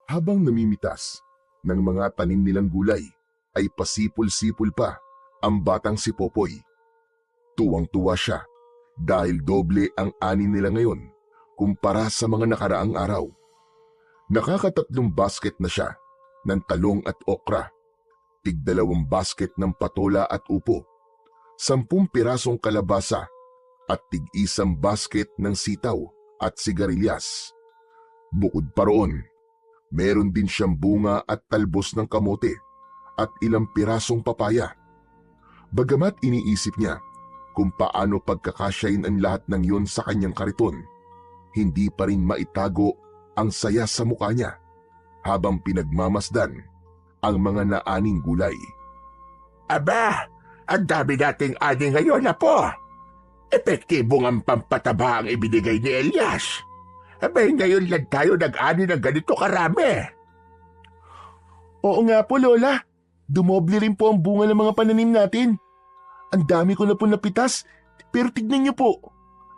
Habang namimitas ng mga tanim nilang gulay, ay pasipol-sipol pa ang batang si Popoy. Tuwang-tuwa siya dahil doble ang ani nila ngayon kumpara sa mga nakaraang araw. Nakakatatlong basket na siya ng talong at okra, tig-2 basket ng patola at upo, 10 pirasong kalabasa at tig-1 basket ng sitaw at sigarilyas. Bukod pa roon, meron din siyang bunga at talbos ng kamote at ilang pirasong papaya. Bagamat iniisip niya kung paano pagkakasyahin ang lahat ng yun sa kanyang kariton, hindi pa rin maitago ang saya sa mukha niya habang pinagmamasdan ang mga naaning gulay. Aba, ang dami nating ani ngayon, Apo. Epektibong ang pampataba ang ibinigay ni Elias. Abay, ngayon lang tayo nag-ani ng ganito karami. Oo nga po, Lola. Dumoble rin po ang bunga ng mga pananim natin. Ang dami ko na po napitas, pero tignan niyo po,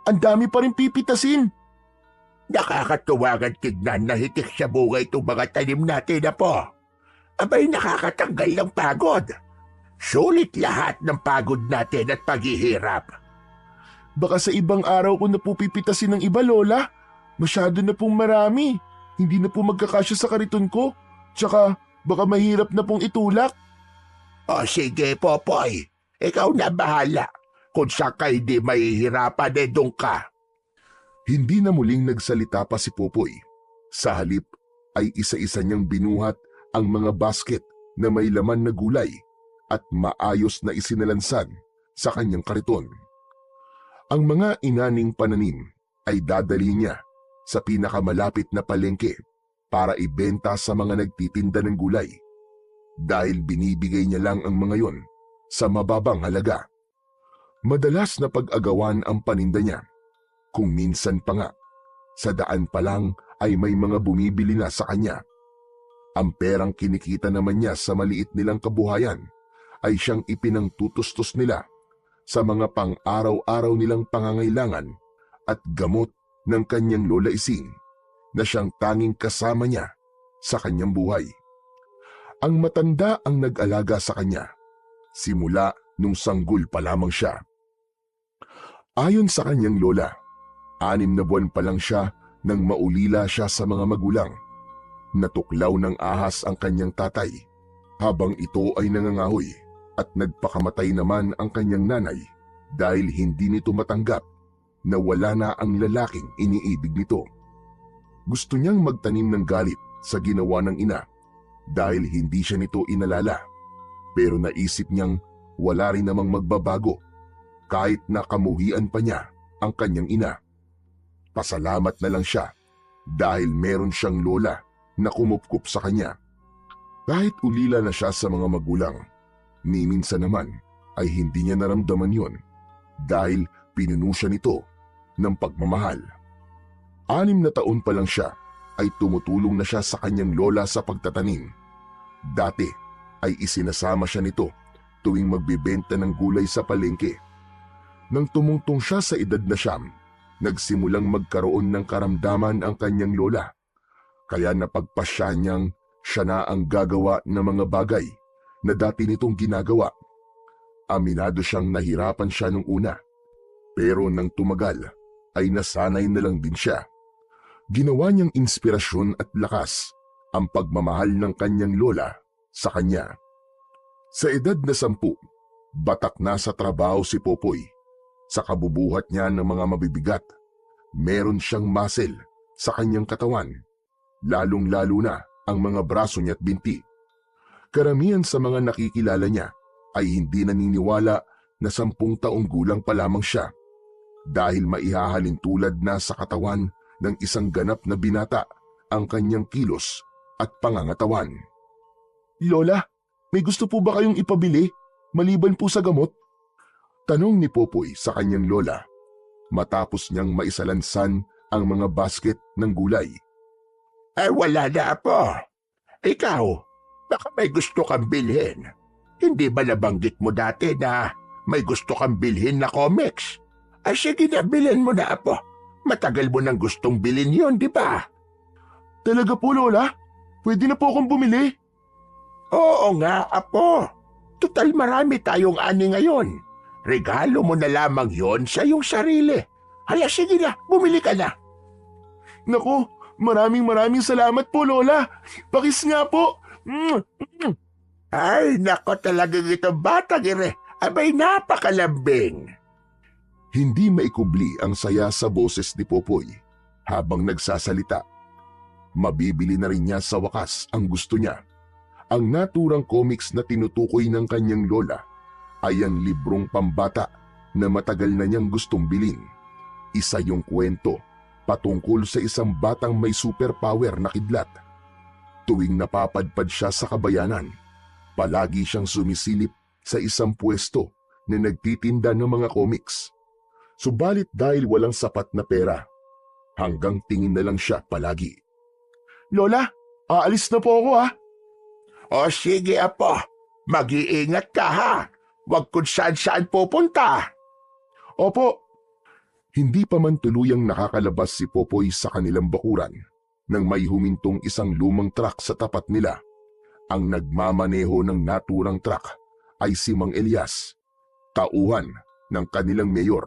ang dami pa rin pipitasin. Nakakatuwagan tignan na hitik sa bunga itong mga tanim natin, Apo. Abay, nakakatanggal ng pagod. Sulit lahat ng pagod natin at paghihirap. Baka sa ibang araw ko na po pipitasin ng iba, Lola. Masyado na pong marami. Hindi na po magkakasya sa kariton ko. Tsaka baka mahirap na pong itulak. O sige, Popoy. Ikaw na bahala. Kung saan ka hindi mahihirapan, doon ka. Hindi na muling nagsalita pa si Popoy. Sa halip ay isa-isa niyang binuhat ang mga basket na may laman na gulay at maayos na isinalansan sa kanyang kariton. Ang mga inaning pananim ay dadali niya sa pinakamalapit na palengke para ibenta sa mga nagtitinda ng gulay dahil binibigay niya lang ang mga yon sa mababang halaga. Madalas na pag-agawan ang paninda niya. Kung minsan pa nga, sa daan pa lang ay may mga bumibili na sa kanya. Ang perang kinikita naman niya sa maliit nilang kabuhayan ay siyang ipinangtutustos nila sa mga pang-araw-araw nilang pangangailangan at gamot ng kanyang lola Ising na siyang tanging kasama niya sa kanyang buhay. Ang matanda ang nag-alaga sa kanya simula nung sanggol pa lamang siya. Ayon sa kanyang lola, 6 na buwan pa lang siya nang maulila siya sa mga magulang. Natuklaw ng ahas ang kanyang tatay habang ito ay nangangahoy at nagpakamatay naman ang kanyang nanay dahil hindi nito matanggap na wala na ang lalaking iniibig nito. Gusto niyang magtanim ng galit sa ginawa ng ina dahil hindi siya nito inalala, pero naisip niyang wala rin namang magbabago kahit na kamuhian pa niya ang kanyang ina. Pasalamat na lang siya dahil meron siyang lola na kumupkup sa kanya. Kahit ulila na siya sa mga magulang, ni minsan naman ay hindi niya naramdaman yon dahil pinuno siya nito ng pagmamahal. 6 na taon pa lang siya ay tumutulong na siya sa kanyang lola sa pagtatanim. Dati ay isinasama siya nito tuwing magbebenta ng gulay sa palengke. Nang tumungtong siya sa edad na 9, nagsimulang magkaroon ng karamdaman ang kanyang lola, kaya napagpasya niyang siya na ang gagawa ng mga bagay na dati nitong ginagawa. Aminado siyang nahirapan siya nung una, pero nang tumagal ay nasanay na lang din siya. Ginawa niyang inspirasyon at lakas ang pagmamahal ng kanyang lola sa kanya. Sa edad na 10, batak na sa trabaho si Popoy. Sa kabubuhat niya ng mga mabibigat, meron siyang muscle sa kanyang katawan, lalong-lalo na ang mga braso niya at binti. Karamihan sa mga nakikilala niya ay hindi naniniwala na 10 taong gulang pa lamang siya dahil maihahalin tulad na sa katawan ng isang ganap na binata ang kanyang kilos at pangangatawan. Lola, may gusto po ba kayong ipabili maliban po sa gamot? Tanong ni Popoy sa kanyang lola matapos niyang maisalansan ang mga basket ng gulay. Ay, wala na, Apo. Ikaw, baka may gusto kang bilhin. Hindi ba nabanggit mo dati na may gusto kang bilhin na comics? Ay sige na, bilhin mo na, Apo. Matagal mo nang gustong bilhin yon, di ba? Talaga po, Lola? Pwede na po akong bumili. Oo nga, apo. Total marami tayong ani ngayon. Regalo mo na lamang yon sa iyong sarili. Hala, sige na, bumili ka na. Naku, maraming salamat po, Lola. Pakis nga po. Ay, nako talagang itong batang ire. Abay, napakalambing. Hindi maikubli ang saya sa boses ni Popoy habang nagsasalita. Mabibili na rin niya sa wakas ang gusto niya. Ang naturang comics na tinutukoy ng kanyang lola ay ang librong pambata na matagal na niyang gustong bilhin. Isa yung kwento patungkol sa isang batang may superpower na kidlat. Tuwing napapadpad siya sa kabayanan, palagi siyang sumisilip sa isang pwesto na nagtitinda ng mga comics. Subalit dahil walang sapat na pera, hanggang tingin na lang siya palagi. Lola, aalis na po ako ha. O sige, apo. Mag-iingat ka, ha? Huwag kung saan-saan pupunta. Opo. Hindi pa man tuluyang nakakalabas si Popoy sa kanilang bakuran nang may humintong isang lumang truck sa tapat nila. Ang nagmamaneho ng naturang truck ay si Mang Elias, tauhan ng kanilang mayor.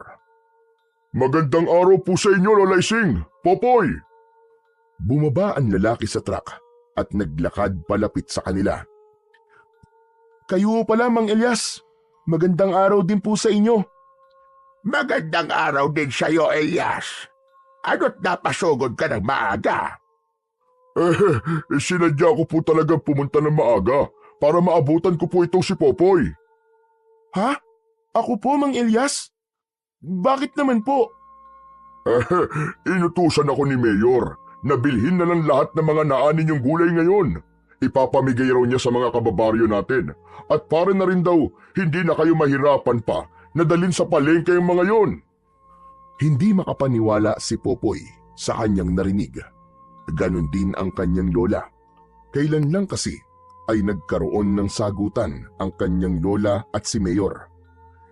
Magandang araw po sa inyo, Lola Ising, Popoy! Bumaba ang lalaki sa truck at naglakad palapit sa kanila. Kayo pala, Mang Elias. Magandang araw din po sa inyo. Magandang araw din sa'yo, Elias. Ano't napasugod ka ng maaga? Sinadya ko po talagang pumunta ng maaga para maabutan ko po itong si Popoy. Ha? Ako po, Mang Elias? Bakit naman po? Inutusan ako ni Mayor na bilhin na lang lahat ng mga naani niyong gulay ngayon. Ipapamigay raw niya sa mga kababaryo natin at para na rin daw hindi na kayo mahirapan pa na dalhin sa palengke yung mga yon. Hindi makapaniwala si Popoy sa kanyang narinig. Ganon din ang kanyang lola. Kailan lang kasi ay nagkaroon ng sagutan ang kanyang lola at si Mayor.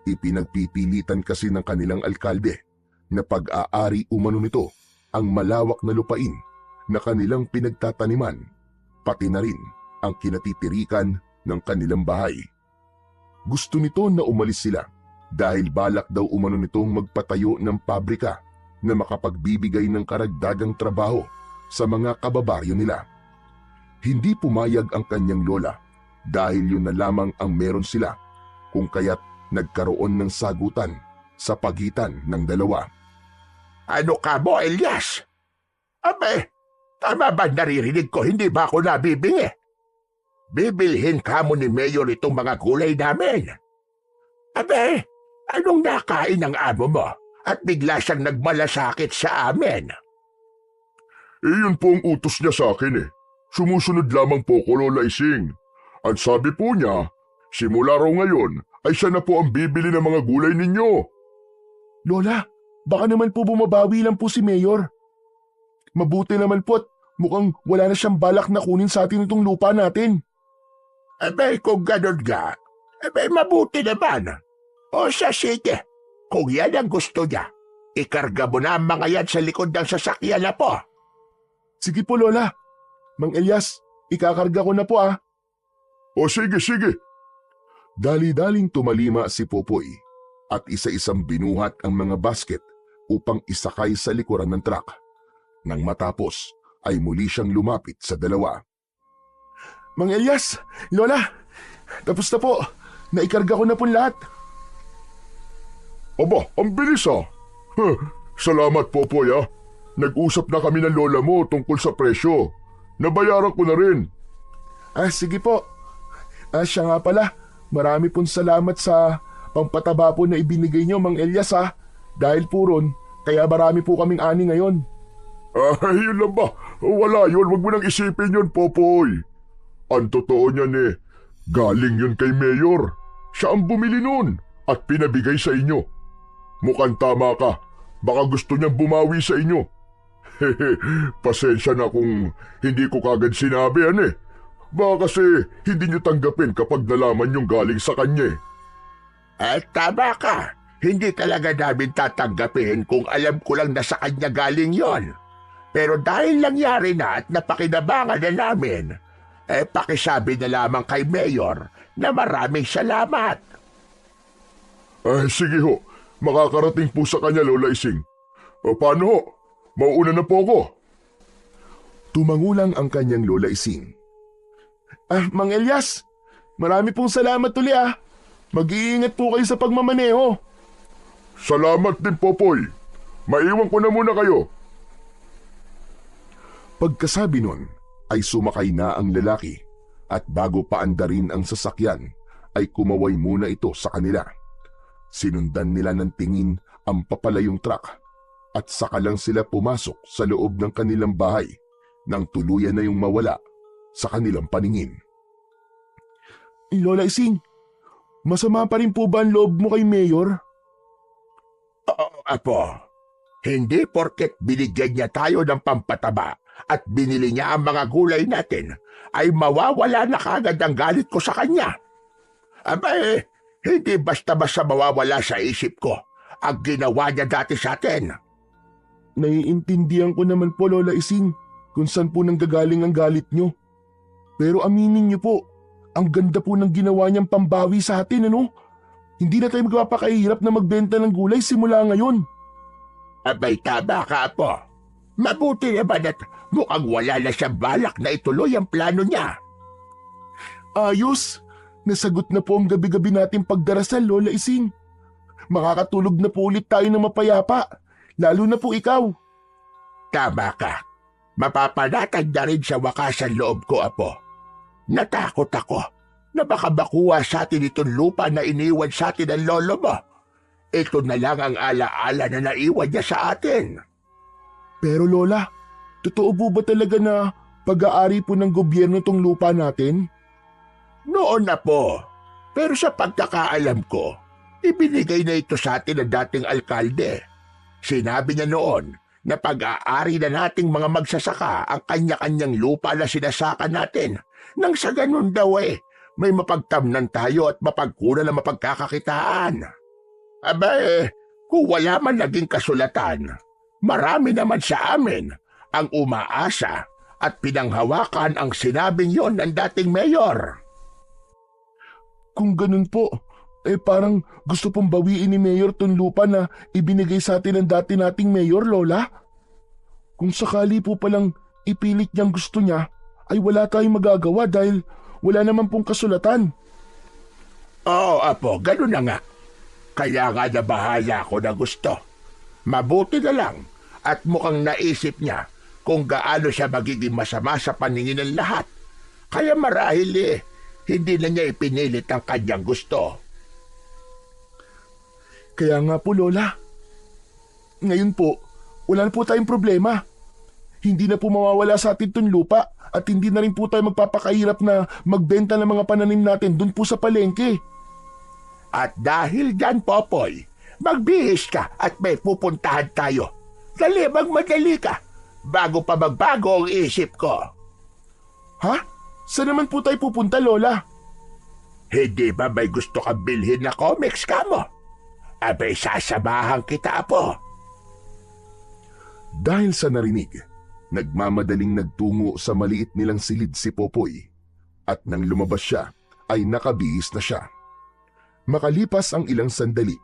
Ipinagpipilitan kasi ng kanilang alkalde na pag-aari umano nito ang malawak na lupain na kanilang pinagtataniman, pati na rin ang kinatitirikan ng kanilang bahay. Gusto nito na umalis sila dahil balak daw umano nitong magpatayo ng pabrika na makapagbibigay ng karagdagang trabaho sa mga kababaryo nila. Hindi pumayag ang kanyang lola dahil yun na lamang ang meron sila, kung kaya't nagkaroon ng sagutan sa pagitan ng dalawa. Ano ka mo, Elias? Abe, tama ba naririnig ko? Hindi ba ako nabibingi? Bibilhin ka mo ni Mayor itong mga gulay namin. Abe, anong nakain ng amo mo at bigla siyang nagmalasakit sa amin? Yun po ang utos niya sa akin . Sumusunod lamang po ko, Lola Ising. Ang sabi po niya, simula raw ngayon ay siya na po ang bibili ng mga gulay ninyo. Lola, baka naman po bumabawi lang po si Mayor. Mabuti naman po at mukhang wala na siyang balak na kunin sa atin itong lupa natin. Abe, kung ganun nga, abe, mabuti naman. O siya, sige. Kung yan ang gusto niya, ikarga mo na ang mga yan sa likod ng sasakyan na po. Sige po, Lola. Mang Elias, ikakarga ko na po . O sige. Dali-daling tumalima si Popoy at isa-isang binuhat ang mga basket upang isakay sa likuran ng truck. Nang matapos ay muli siyang lumapit sa dalawa. Mang Elias, Lola, tapos na po. Naikarga ko na po lahat. Aba, ang bilis . Salamat, Popoy . Nag-usap na kami ng lola mo tungkol sa presyo. Nabayaran ko na rin. Sige po. Siya nga pala, marami pong salamat sa pampataba po na ibinigay niyo, Mang Elias . Dahil po ron, kaya marami po kaming ani ngayon. Yun lang ba? Wala yun, wag mo nang isipin yun, Popoy. Ang totoo niyan galing yun kay Mayor. Siya ang bumili nun at pinabigay sa inyo. Mukhang tama ka, baka gusto niyang bumawi sa inyo. Pasensya na kung hindi ko kagad sinabi Baka kasi hindi niyo tanggapin kapag nalaman yung galing sa kanya . Tama ka. Hindi talaga namin tatanggapin kung alam ko lang na sa kanya galing yon. Pero dahil nangyari na at napakinabangan na namin, pakisabi na lamang kay Mayor na maraming salamat. Sige ho, makakarating po sa kanya, Lola Ising. Paano ho? Mauuna na po ako. Tumangulang ang kanyang Lola Ising. Mang Elias, marami pong salamat uli ah. Mag-iingat po kayo sa pagmamaneho. Salamat din, Popoy. Maiwan ko na muna kayo. Pagkasabi nun, ay sumakay na ang lalaki at bago paandarin ang sasakyan, ay kumaway muna ito sa kanila. Sinundan nila ng tingin ang papalayong truck at saka lang sila pumasok sa loob ng kanilang bahay nang tuluyan na yung mawala sa kanilang paningin. Lola Ising, masama pa rin po ba ang loob mo kay Mayor? Apo, hindi porket binigyan niya tayo ng pampataba at binili niya ang mga gulay natin, ay mawawala na kagad ang galit ko sa kanya. Hindi basta-basta mawawala sa isip ko ang ginawa niya dati sa atin. Naiintindihan ko naman po, Lola Ising, kung saan po nanggagaling ang galit nyo. Pero aminin nyo po, ang ganda po ng ginawa niyang pambawi sa atin, ano? Hindi na tayo magpapakahirap na magbenta ng gulay simula ngayon. Tama ka, Apo. Mabuti naman at mukhang wala na siyang balak na ituloy ang plano niya. Ayos! Nasagot na po ang gabi-gabi nating pagdarasal, Lola Ising. Makakatulog na po ulit tayo ng mapayapa, lalo na po ikaw. Tama ka. Mapapanatag na rin sa wakas ang loob ko, Apo. Natakot ako na baka makuha sa atin itong lupa na iniwan sa atin ng lolo mo. Ito na lang ang alaala na naiwan niya sa atin. Pero Lola, totoo po ba talaga na pag-aari po ng gobyerno tong lupa natin? Noon na po. Pero sa pagkakaalam ko, ibinigay na ito sa atin ng dating alkalde. Sinabi niya noon na pag-aari na nating mga magsasaka ang kanya-kanyang lupa na sinasaka natin. Nang sa ganun daw may mapagtamnan tayo at mapagkunan na mapagkakakitaan. Kung wala man naging kasulatan, marami naman sa amin ang umaasa at pinanghawakan ang sinabing yon ng dating mayor. Kung ganun po, parang gusto pong bawiin ni Mayor tong lupa na ibinigay sa atin ng dati nating mayor, Lola. Kung sakali po palang ipilit niyang gusto niya, ay wala tayong magagawa dahil wala naman pong kasulatan. Oo, Apo, ganun na nga. Kaya nga nabahala ko na gusto. Mabuti na lang at mukhang naisip niya kung gaano siya magiging masama sa paningin ng lahat. Kaya marahil hindi na niya ipinilit ang kanyang gusto. Kaya nga po, Lola. Ngayon po, wala na po tayong problema. Hindi na po mawawala sa atin itong lupa at hindi na rin po tayo magpapakahirap na magbenta ng mga pananim natin dun po sa palengke. At dahil dyan, Popoy, magbihis ka at may pupuntahan tayo. Dali, magmadali ka bago pa magbago ang isip ko. Ha? Saan naman po tayo pupunta, Lola? Hindi ba may gusto kang bilhin na comics ka mo? Sasamahan kita, Apo. Dahil sa narinig, nagmamadaling nagtungo sa maliit nilang silid si Popoy at nang lumabas siya ay nakabihis na siya. Makalipas ang ilang sandali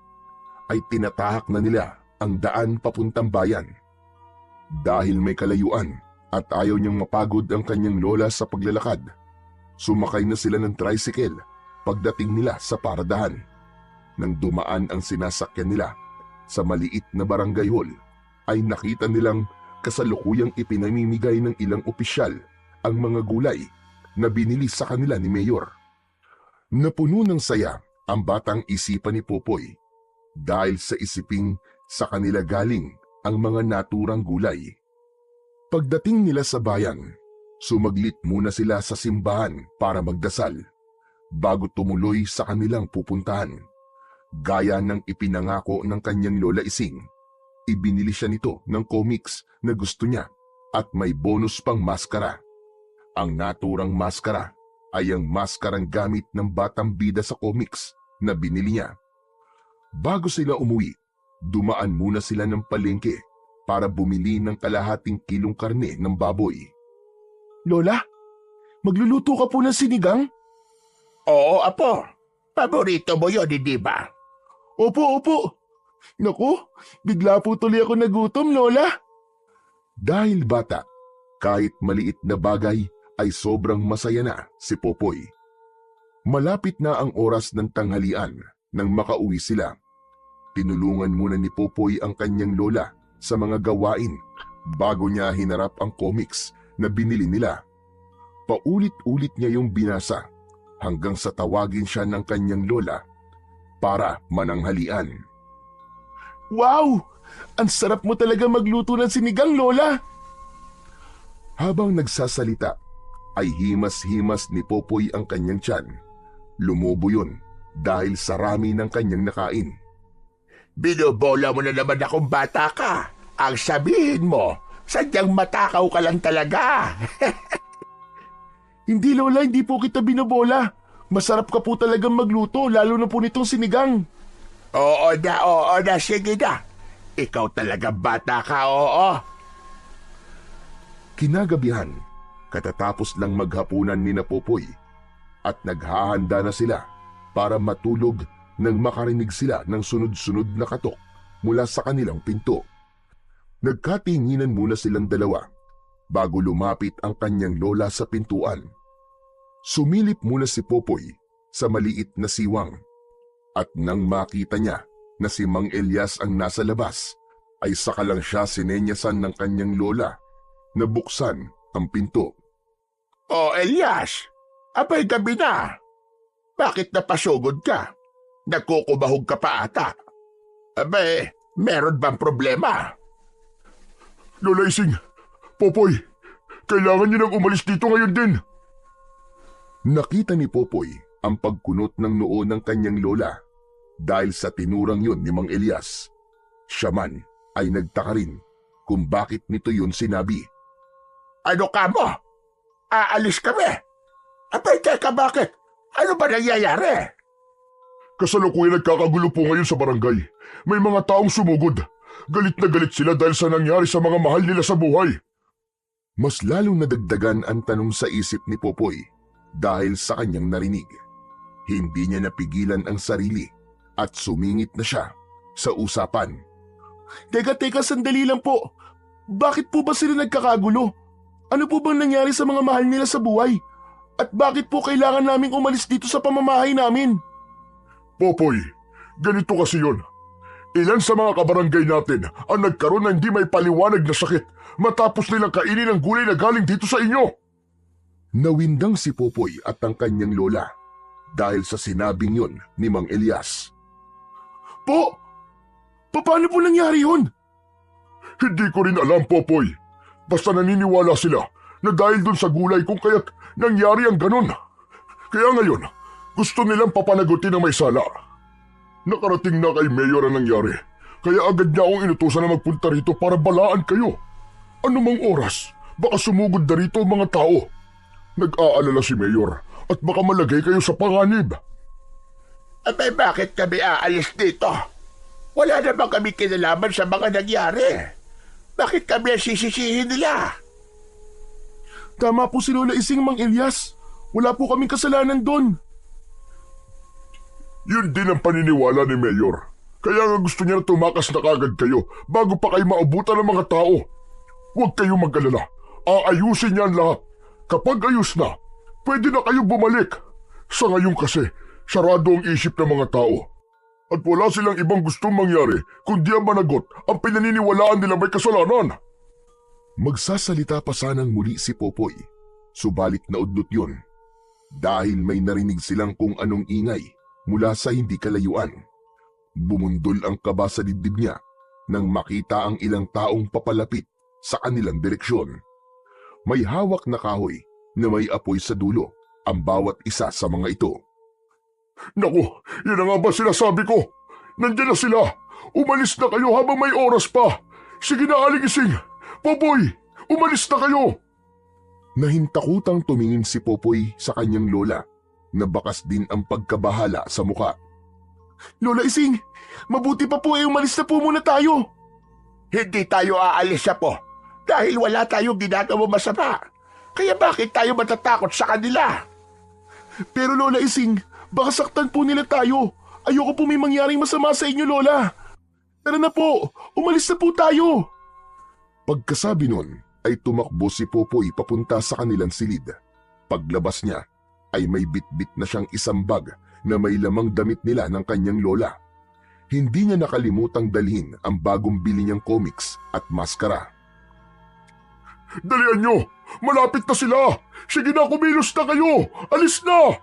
ay tinatahak na nila ang daan papuntang bayan. Dahil may kalayuan at ayaw niyang mapagod ang kanyang lola sa paglalakad, sumakay na sila ng tricycle pagdating nila sa paradahan. Nang dumaan ang sinasakyan nila sa maliit na barangay hall, ay nakita nilang kasalukuyang ipinamimigay ng ilang opisyal ang mga gulay na binili sa kanila ni Mayor. Napuno ng saya ang batang isipan ni Popoy dahil sa isiping sa kanila galing ang mga naturang gulay. Pagdating nila sa bayan, sumaglit muna sila sa simbahan para magdasal bago tumuloy sa kanilang pupuntahan. Gaya ng ipinangako ng kanyang Lola Ising, ibinili siya nito ng comics na gusto niya at may bonus pang maskara. Ang naturang maskara ay ang maskarang gamit ng batang bida sa comics na binili niya. Bago sila umuwi, dumaan muna sila ng palengke para bumili ng kalahating kilong karne ng baboy. Lola, magluluto ka po ng sinigang? Oo, apo. Paborito mo yun, hindi ba? Opo, opo. Naku, bigla po tuloy ako nagutom, Lola. Dahil bata, kahit maliit na bagay ay sobrang masaya na si Popoy. Malapit na ang oras ng tanghalian nang makauwi sila. Tinulungan muna ni Popoy ang kanyang lola sa mga gawain bago niya hinarap ang comics na binili nila. Paulit-ulit niya yung binasa hanggang sa tawagin siya ng kanyang lola para mananghalian. Wow! Ang sarap mo talaga magluto ng sinigang, Lola. Habang nagsasalita, ay himas-himas ni Popoy ang kanyang tiyan. Lumubo yun dahil sa rami ng kanyang nakain. Binobola mo na naman akong bata ka. Ang sabihin mo, sadyang matakaw ka lang talaga. Hindi, Lola, hindi po kita binobola. Masarap ka po talagang magluto, lalo na po nitong sinigang. Oo na, sige na. Ikaw talaga bata ka, oo. Kinagabihan, katatapos lang maghapunan ni na Popoy at naghahanda na sila para matulog nang makarinig sila ng sunod-sunod na katok mula sa kanilang pinto. Nagkatinginan muna silang dalawa bago lumapit ang kanyang lola sa pintuan. Sumilip muna si Popoy sa maliit na siwang at nang makita niya na si Mang Elias ang nasa labas, ay saka lang siya sinenyasan ng kanyang lola na buksan ang pinto. Oh, Elias, abay gabi na. Bakit napasugod ka? Nagkukubahog ka pa ata. Abay, meron bang problema? Lola Ising, Popoy, kailangan niyo nang umalis dito ngayon din. Nakita ni Popoy ang pagkunot ng noo ng kanyang lola dahil sa tinurang yun ni Mang Elias. Siya man ay nagtaka rin kung bakit nito yun sinabi. Ano ka mo? Aalis kami. Abay, teka, bakit? Ano ba nangyayari? Kasalukuyan nagkakagulo po ngayon sa barangay. May mga taong sumugod. Galit na galit sila dahil sa nangyari sa mga mahal nila sa buhay. Mas lalong nadagdagan ang tanong sa isip ni Popoy dahil sa kanyang narinig. Hindi niya napigilan ang sarili at sumingit na siya sa usapan. Teka, sandali lang po. Bakit po ba sila nagkakagulo? Ano po bang nangyari sa mga mahal nila sa buhay? At bakit po kailangan naming umalis dito sa pamamahay namin? Popoy, ganito kasi yun. Ilan sa mga kabarangay natin ang nagkaroon ng hindi may paliwanag na sakit matapos nilang kainin ang gulay na galing dito sa inyo. Nawindang si Popoy at ang kanyang lola dahil sa sinabing yun ni Mang Elias. Po? Paano po nangyari yun? Hindi ko rin alam, Popoy. Basta naniniwala sila na dahil dun sa gulay kung kaya't nangyari ang ganun. Kaya ngayon, gusto nilang papanagutin ang may sala. Nakarating na kay Mayor ang nangyari, kaya agad niya akong inutusan na magpunta rito para balaan kayo. Anumang oras, baka sumugod na rito ang mga tao. Nag-aalala si Mayor at baka malagay kayo sa panganib. Abay, bakit kami aalis dito? Wala naman kami kinalaman sa mga nangyari. Bakit kami ang sisisihin nila? Tama po si Lola Ising, Mang Elias. Wala po kaming kasalanan doon. Yun din ang paniniwala ni Mayor. Kaya nga gusto niya na tumakas na kagad kayo bago pa kayo maabutan ng mga tao. Huwag kayong mag-alala. Aayusin niya ang lahat. Kapag ayos na, pwede na kayo bumalik. Sa ngayon kasi, sarado ang isip ng mga tao. At wala silang ibang gustong mangyari kundi ang managot ang pinaniniwalaan nila may kasalanan. Magsasalita pa sanang muli si Popoy, subalit naudlot yun. Dahil may narinig silang kung anong ingay mula sa hindi kalayuan. Bumundol ang kaba sa dibdib niya nang makita ang ilang taong papalapit sa kanilang direksyon. May hawak na kahoy na may apoy sa dulo ang bawat isa sa mga ito. Naku, yun na nga ba sinasabi ko? Nandiyan na sila. Umalis na kayo habang may oras pa. Sige na, Aling Ising. Popoy, umalis na kayo. Nahintakutang tumingin si Popoy sa kanyang lola na bakas din ang pagkabahala sa muka. Lola Ising, mabuti pa po umalis na po muna tayo. Hindi tayo aalis sa po dahil wala tayong ginagawa masama. Kaya bakit tayo matatakot sa kanila? Pero Lola Ising, baka saktan po nila tayo. Ayoko po may mangyaring masama sa inyo, Lola. Tara na po, umalis na po tayo. Pagkasabi nun ay tumakbo si Popoy papunta sa kanilang silid. Paglabas niya ay may bitbit na siyang isang bag na may lamang damit nila ng kanyang lola. Hindi niya nakalimutang dalhin ang bagong bili niyang comics at maskara. Dalian nyo! Malapit na sila! Sige na, kumilos na kayo! Alis na!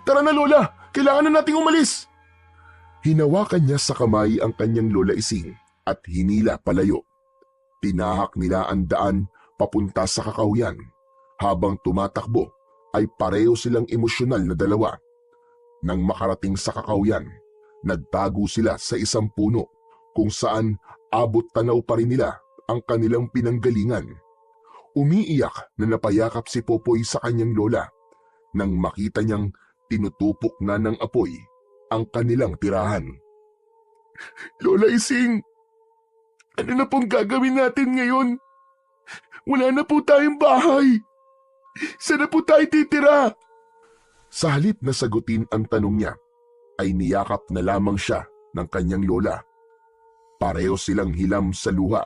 Tara na, Lola, kailangan na nating umalis. Hinawakan niya sa kamay ang kanyang Lola Ising at hinila palayo. Tinahak nila ang daan papunta sa kakawyan. Habang tumatakbo ay pareho silang emosyonal na dalawa. Nang makarating sa kakawyan, nagtago sila sa isang puno kung saan abot tanaw pa rin nila ang kanilang pinanggalingan. Umiiyak na napayakap si Popoy sa kanyang lola nang makita niyang tinutupok na ng apoy ang kanilang tirahan. Lola Ising, ano na pong gagawin natin ngayon? Wala na po tayong bahay. Saan na po tayo titira? Sa halip na sagutin ang tanong niya, ay niyakap na lamang siya ng kanyang lola. Pareho silang hilam sa luha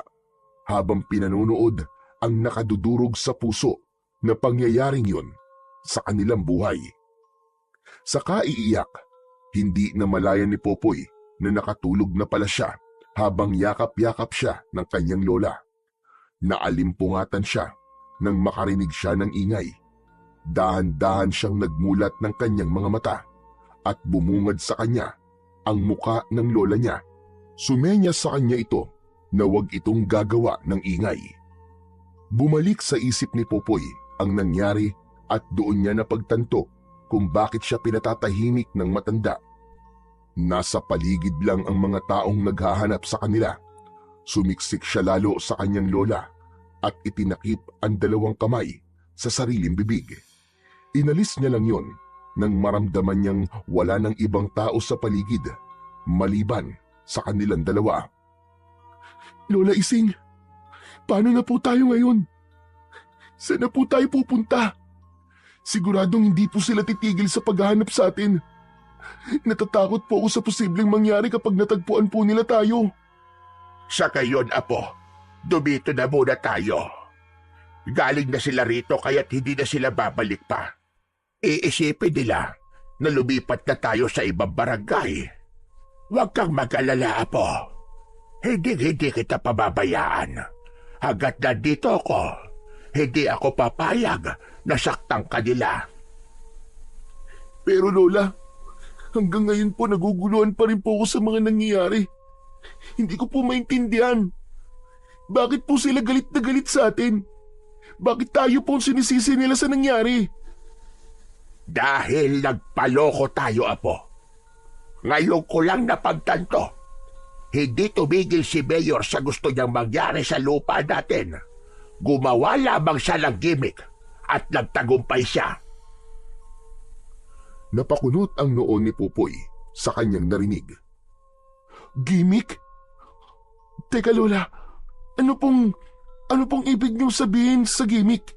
habang pinanunood ang nakadudurog sa puso na pangyayaring yun sa kanilang buhay. Sa kaiiyak, hindi na malaya ni Popoy na nakatulog na pala siya habang yakap-yakap siya ng kanyang lola. Naalimpungatan siya nang makarinig siya ng ingay. Dahan-dahan siyang nagmulat ng kanyang mga mata at bumungad sa kanya ang muka ng lola niya. Sumenya sa kanya ito na huwag itong gagawa ng ingay. Bumalik sa isip ni Popoy ang nangyari at doon niya napagtanto kung bakit siya pinatatahimik ng matanda. Nasa paligid lang ang mga taong naghahanap sa kanila. Sumiksik siya lalo sa kanyang lola at itinakip ang dalawang kamay sa sariling bibig. Inalis niya lang yon nang maramdaman niyang wala ng ibang tao sa paligid maliban sa kanilang dalawa. Lola Ising, paano na po tayo ngayon? Saan na po tayo pupunta? Siguradong hindi po sila titigil sa paghahanap sa atin. Natatakot po ako sa posibleng mangyari kapag natagpuan po nila tayo. Sa kayon, apo, dumito na muna tayo. Galing na sila rito kaya't hindi na sila babalik pa. Iisipin nila na lumipat na tayo sa ibang barangay. Huwag kang mag-alala, apo. Hindi kita pababayaan. Hanggat nandito ako, hindi ako papayag na saktang kanila. Pero Lola, hanggang ngayon po naguguluhan pa rin po ako sa mga nangyayari. Hindi ko po maintindihan. Bakit po sila galit na galit sa atin? Bakit tayo po ang sinisisi nila sa nangyari? Dahil nagpaloko tayo, apo. Ngayon ko lang napagtanto. Hindi tumigil si Mayor sa gusto niyang mangyari sa lupa natin. Gumawa lamang siya ng gimmick at nagtagumpay siya. Napakunot ang noo ni Popoy sa kanyang narinig. Gimmick? Teka Lola, ano pong ibig niyong sabihin sa gimmick?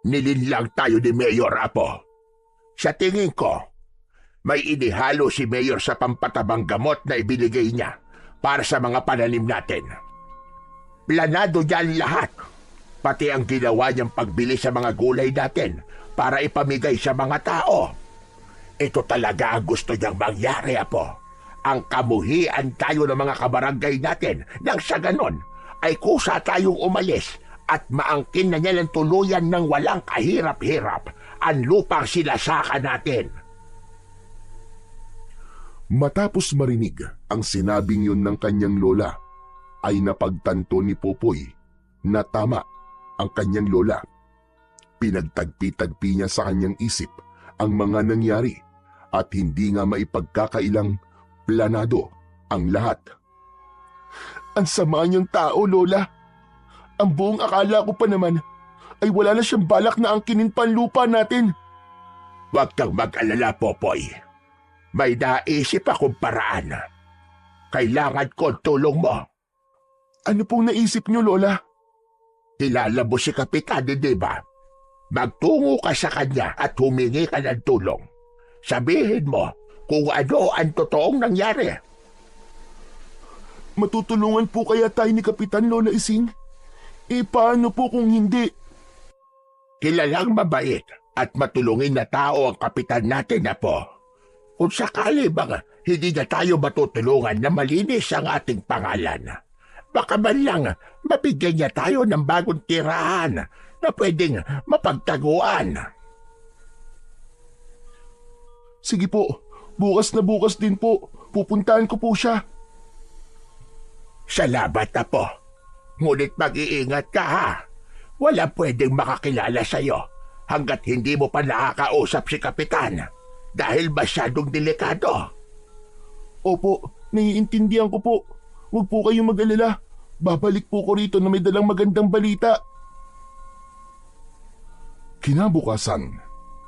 Nilinlang tayo ni Mayor, apo. Sa tingin ko, may inihalo si Mayor sa pampatabang gamot na ibinigay niya para sa mga pananim natin. Planado niya lahat, pati ang ginawa niyang pagbili sa mga gulay natin para ipamigay sa mga tao. Ito talaga ang gusto niyang mangyari, apo. Ang kamuhian tayo ng mga kabarangay natin nang sa ganon ay kusa tayong umalis at maangkin na niya ng tuluyan ng walang kahirap-hirap ang lupang sinasaka natin. Matapos marinig ang sinabing yun ng kanyang lola, ay napagtanto ni Popoy na tama ang kanyang lola. Pinagtagpi-tagpi niya sa kanyang isip ang mga nangyari at hindi nga maipagkakailang planado ang lahat. Ang sama niyang tao, Lola. Ang buong akala ko pa naman ay wala na siyang balak na angkinin pa ang lupa natin. Huwag kang mag-alala, Popoy. May naisip akong paraan. Kailangan ko ang tulong mo. Ano pong naisip niyo, Lola? Kilala mo si Kapitan, di ba? Magtungo ka sa kanya at humingi ka ng tulong. Sabihin mo kung ano ang totoong nangyari. Matutulungan po kaya tayo ni Kapitan, Lola Ising? Paano po kung hindi? Kilalang mabait at matulungin na tao ang kapitan natin, Apo. Kung sakali bang hindi na tayo matutulungan na malinis ang ating pangalan, baka man lang mabigyan niya tayo ng bagong tirahan na pwedeng mapagtaguan. Sige po, bukas na bukas din po. Pupuntahan ko po siya. Salamat, Apo. Ngunit mag-iingat ka, ha? Wala pwedeng makakilala sa'yo hanggat hindi mo pa nakakausap si Kapitan dahil masyadong delikado. Opo, naiintindihan ko po. Huwag po kayong mag-alala. Babalik po ko rito na may dalang magandang balita. Kinabukasan,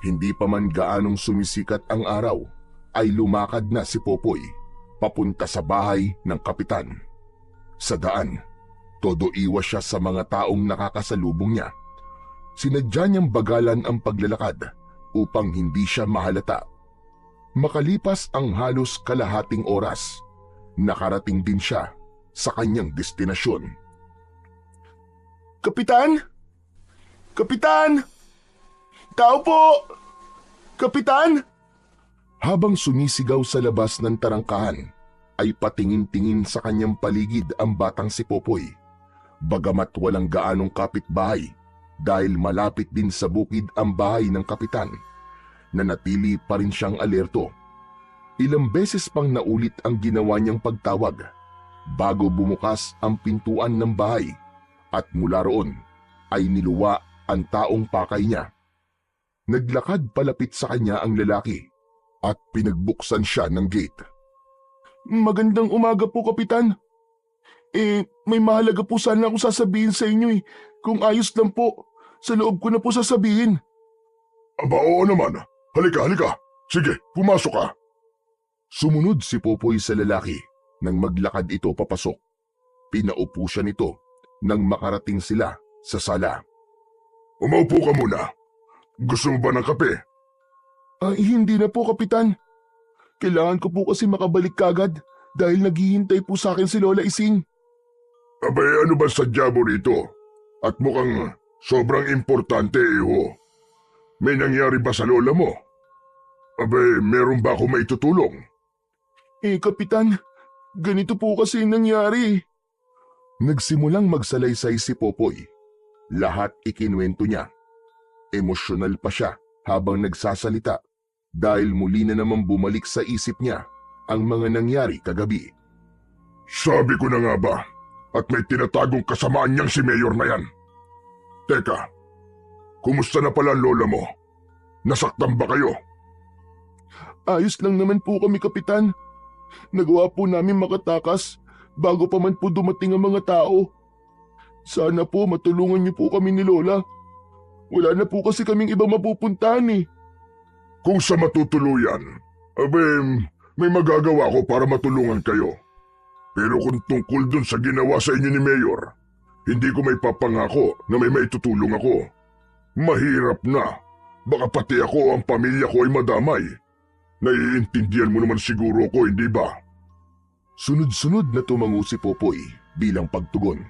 hindi pa man gaanong sumisikat ang araw, ay lumakad na si Popoy papunta sa bahay ng kapitan. Sa daan, todo iwas siya sa mga taong nakakasalubong niya. Sinadya niyang bagalan ang paglalakad upang hindi siya mahalata. Makalipas ang halos kalahating oras, nakarating din siya sa kanyang destinasyon. Kapitan? Kapitan! Tao po! Kapitan! Habang sumisigaw sa labas ng tarangkahan, ay patingin-tingin sa kanyang paligid ang batang si Popoy. Bagamat walang gaanong kapitbahay dahil malapit din sa bukid ang bahay ng kapitan, nanatili pa rin siyang alerto. Ilang beses pang naulit ang ginawa niyang pagtawag bago bumukas ang pintuan ng bahay at mula roon ay niluwa ang taong pakay niya. Naglakad palapit sa kanya ang lalaki at pinagbuksan siya ng gate. Magandang umaga po, Kapitan. May mahalaga po sana akong sasabihin sa inyo. Kung ayos lang po, sa loob ko na po sasabihin. Aba, oo naman. Halika, halika. Sige, pumasok ka. Sumunod si Popoy sa lalaki nang maglakad ito papasok. Pinaupo siya nito nang makarating sila sa sala. Umaupo ka muna. Gusto mo ba ng kape? Hindi na po, Kapitan. Kailangan ko po kasi makabalik kagad dahil naghihintay po sa akin si Lola Ising. Abay, ano ba sadya mo rito? At mukhang sobrang importante, iho. May nangyari ba sa lola mo? Abay, meron ba ako maitutulong? Kapitan, ganito po kasi nangyari. Nagsimulang magsalaysay si Popoy. Lahat ikinwento niya. Emosyonal pa siya habang nagsasalita dahil muli na naman bumalik sa isip niya ang mga nangyari kagabi. Sabi ko na nga ba, at may tinatagong kasamaan niyang si Mayor na yan. Teka, kumusta na pala ang lola mo? Nasaktan ba kayo? Ayos lang naman po kami, Kapitan. Nagawa po namin makatakas bago pa man po dumating ang mga tao. Sana po matulungan niyo po kami ni Lola. Wala na po kasi kaming ibang mapupuntahan eh. Kung sa matutuluyan, may magagawa ko para matulungan kayo. Pero kung tungkol dun sa ginawa sa inyo ni Mayor, hindi ko may papangako na may maitutulong ako. Mahirap na. Baka pati ako o ang pamilya ko ay madamay. Naiintindihan mo naman siguro ko, hindi ba? Sunod-sunod na tumango si Popoy bilang pagtugon.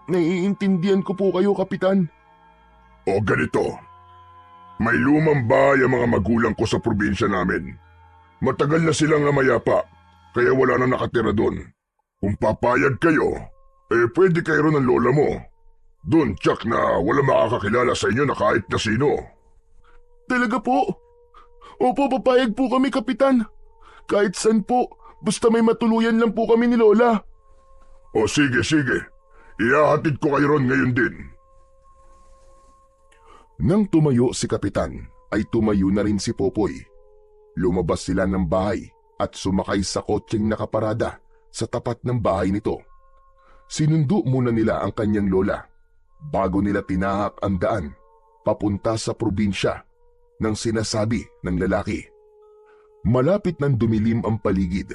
Naiintindihan ko po kayo, Kapitan. O ganito. May lumang bahay ang mga magulang ko sa probinsya namin. Matagal na silang namayapa, kaya wala na nakatira doon. Kung papayag kayo, pwede kayo ron ng lola mo. Doon, tsak na wala makakakilala sa inyo na kahit na sino. Talaga po? Opo, papayag po kami, Kapitan. Kahit saan po, basta may matuluyan lang po kami ni Lola. O sige, sige. Ihahatid ko kayo ron ngayon din. Nang tumayo si Kapitan, ay tumayo na rin si Popoy. Lumabas sila ng bahay at sumakay sa kotseng nakaparada sa tapat ng bahay nito. Sinundo muna nila ang kanyang lola bago nila tinahak ang daan papunta sa probinsya ng sinasabi ng lalaki. Malapit nang dumilim ang paligid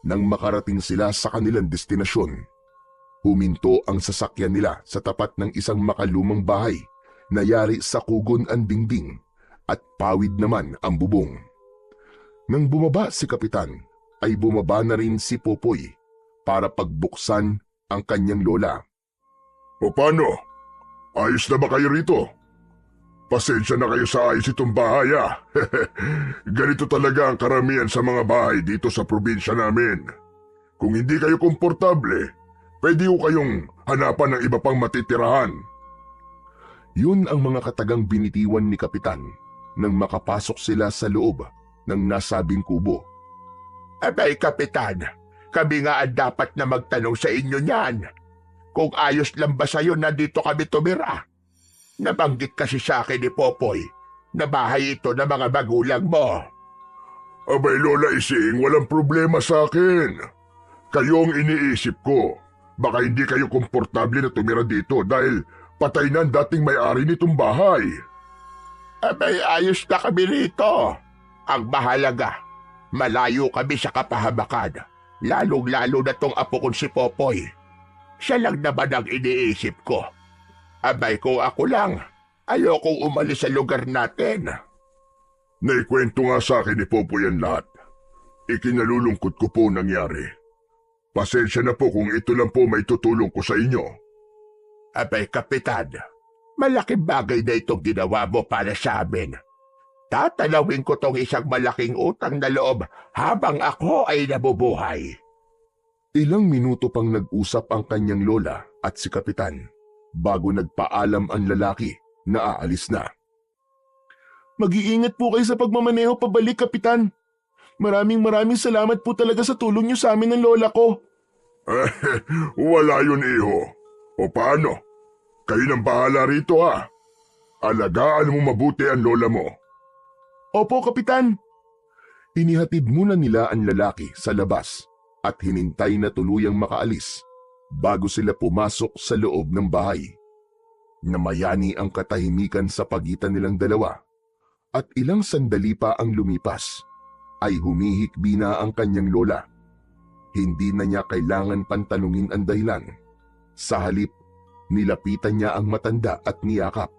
nang makarating sila sa kanilang destinasyon. Huminto ang sasakyan nila sa tapat ng isang makalumang bahay na yari sa kugon ang dingding at pawid naman ang bubong. Nang bumaba si Kapitan, ay bumaba na rin si Popoy para pagbuksan ang kanyang lola. O paano? Ayos na ba kayo rito? Pasensya na kayo sa ayos itong bahay ah. Ganito talaga ang karamihan sa mga bahay dito sa probinsya namin. Kung hindi kayo komportable, pwede ko kayong hanapan ng iba pang matitirahan. Yun ang mga katagang binitiwan ni Kapitan nang makapasok sila sa loob ng nasabing kubo. Abay, Kapitan, kami nga ang dapat na magtanong sa inyo niyan. Kung ayos lang ba sa'yo na dito kami tumira? Nabanggit kasi sa akin ni Popoy na bahay ito ng mga magulang mo. Abay Lola Ising, walang problema sa akin. Kayo ang iniisip ko. Baka hindi kayo komportable na tumira dito dahil patay na ang dating may-ari nitong bahay. Abay, ayos na kami rito. Ang mahalaga, malayo kami sa kapahamakan. Lalong-lalo na tong apo kong si Popoy. Siya lang naman ang iniisip ko. Abay, kung ako lang, ayokong umalis sa lugar natin. Naikwento nga sa akin ni Popoy ang lahat. Ikinalulungkot ko po nangyari. Pasensya na po kung ito lang po may tutulong ko sa inyo. Abay, Kapitan, malaking bagay na itong ginawa mo para sa amin. Tatalawin ko tong isang malaking utang na loob habang ako ay nabubuhay. Ilang minuto pang nag-usap ang kanyang lola at si Kapitan bago nagpaalam ang lalaki na aalis na. Mag-iingat po kayo sa pagmamaneho pabalik, Kapitan. Maraming salamat po talaga sa tulong niyo sa amin ng lola ko. Wala yun, iho. O paano? Kayo nang bahala rito ha. Alagaan mo mabuti ang lola mo. Opo, Kapitan. Inihatid muna nila ang lalaki sa labas at hinintay na tuluyang makaalis bago sila pumasok sa loob ng bahay. Namayani ang katahimikan sa pagitan nilang dalawa at ilang sandali pa ang lumipas ay humihikbi na ang kanyang lola. Hindi na niya kailangan pantanungin ang dahilan. Sa halip, nilapitan niya ang matanda at niyakap.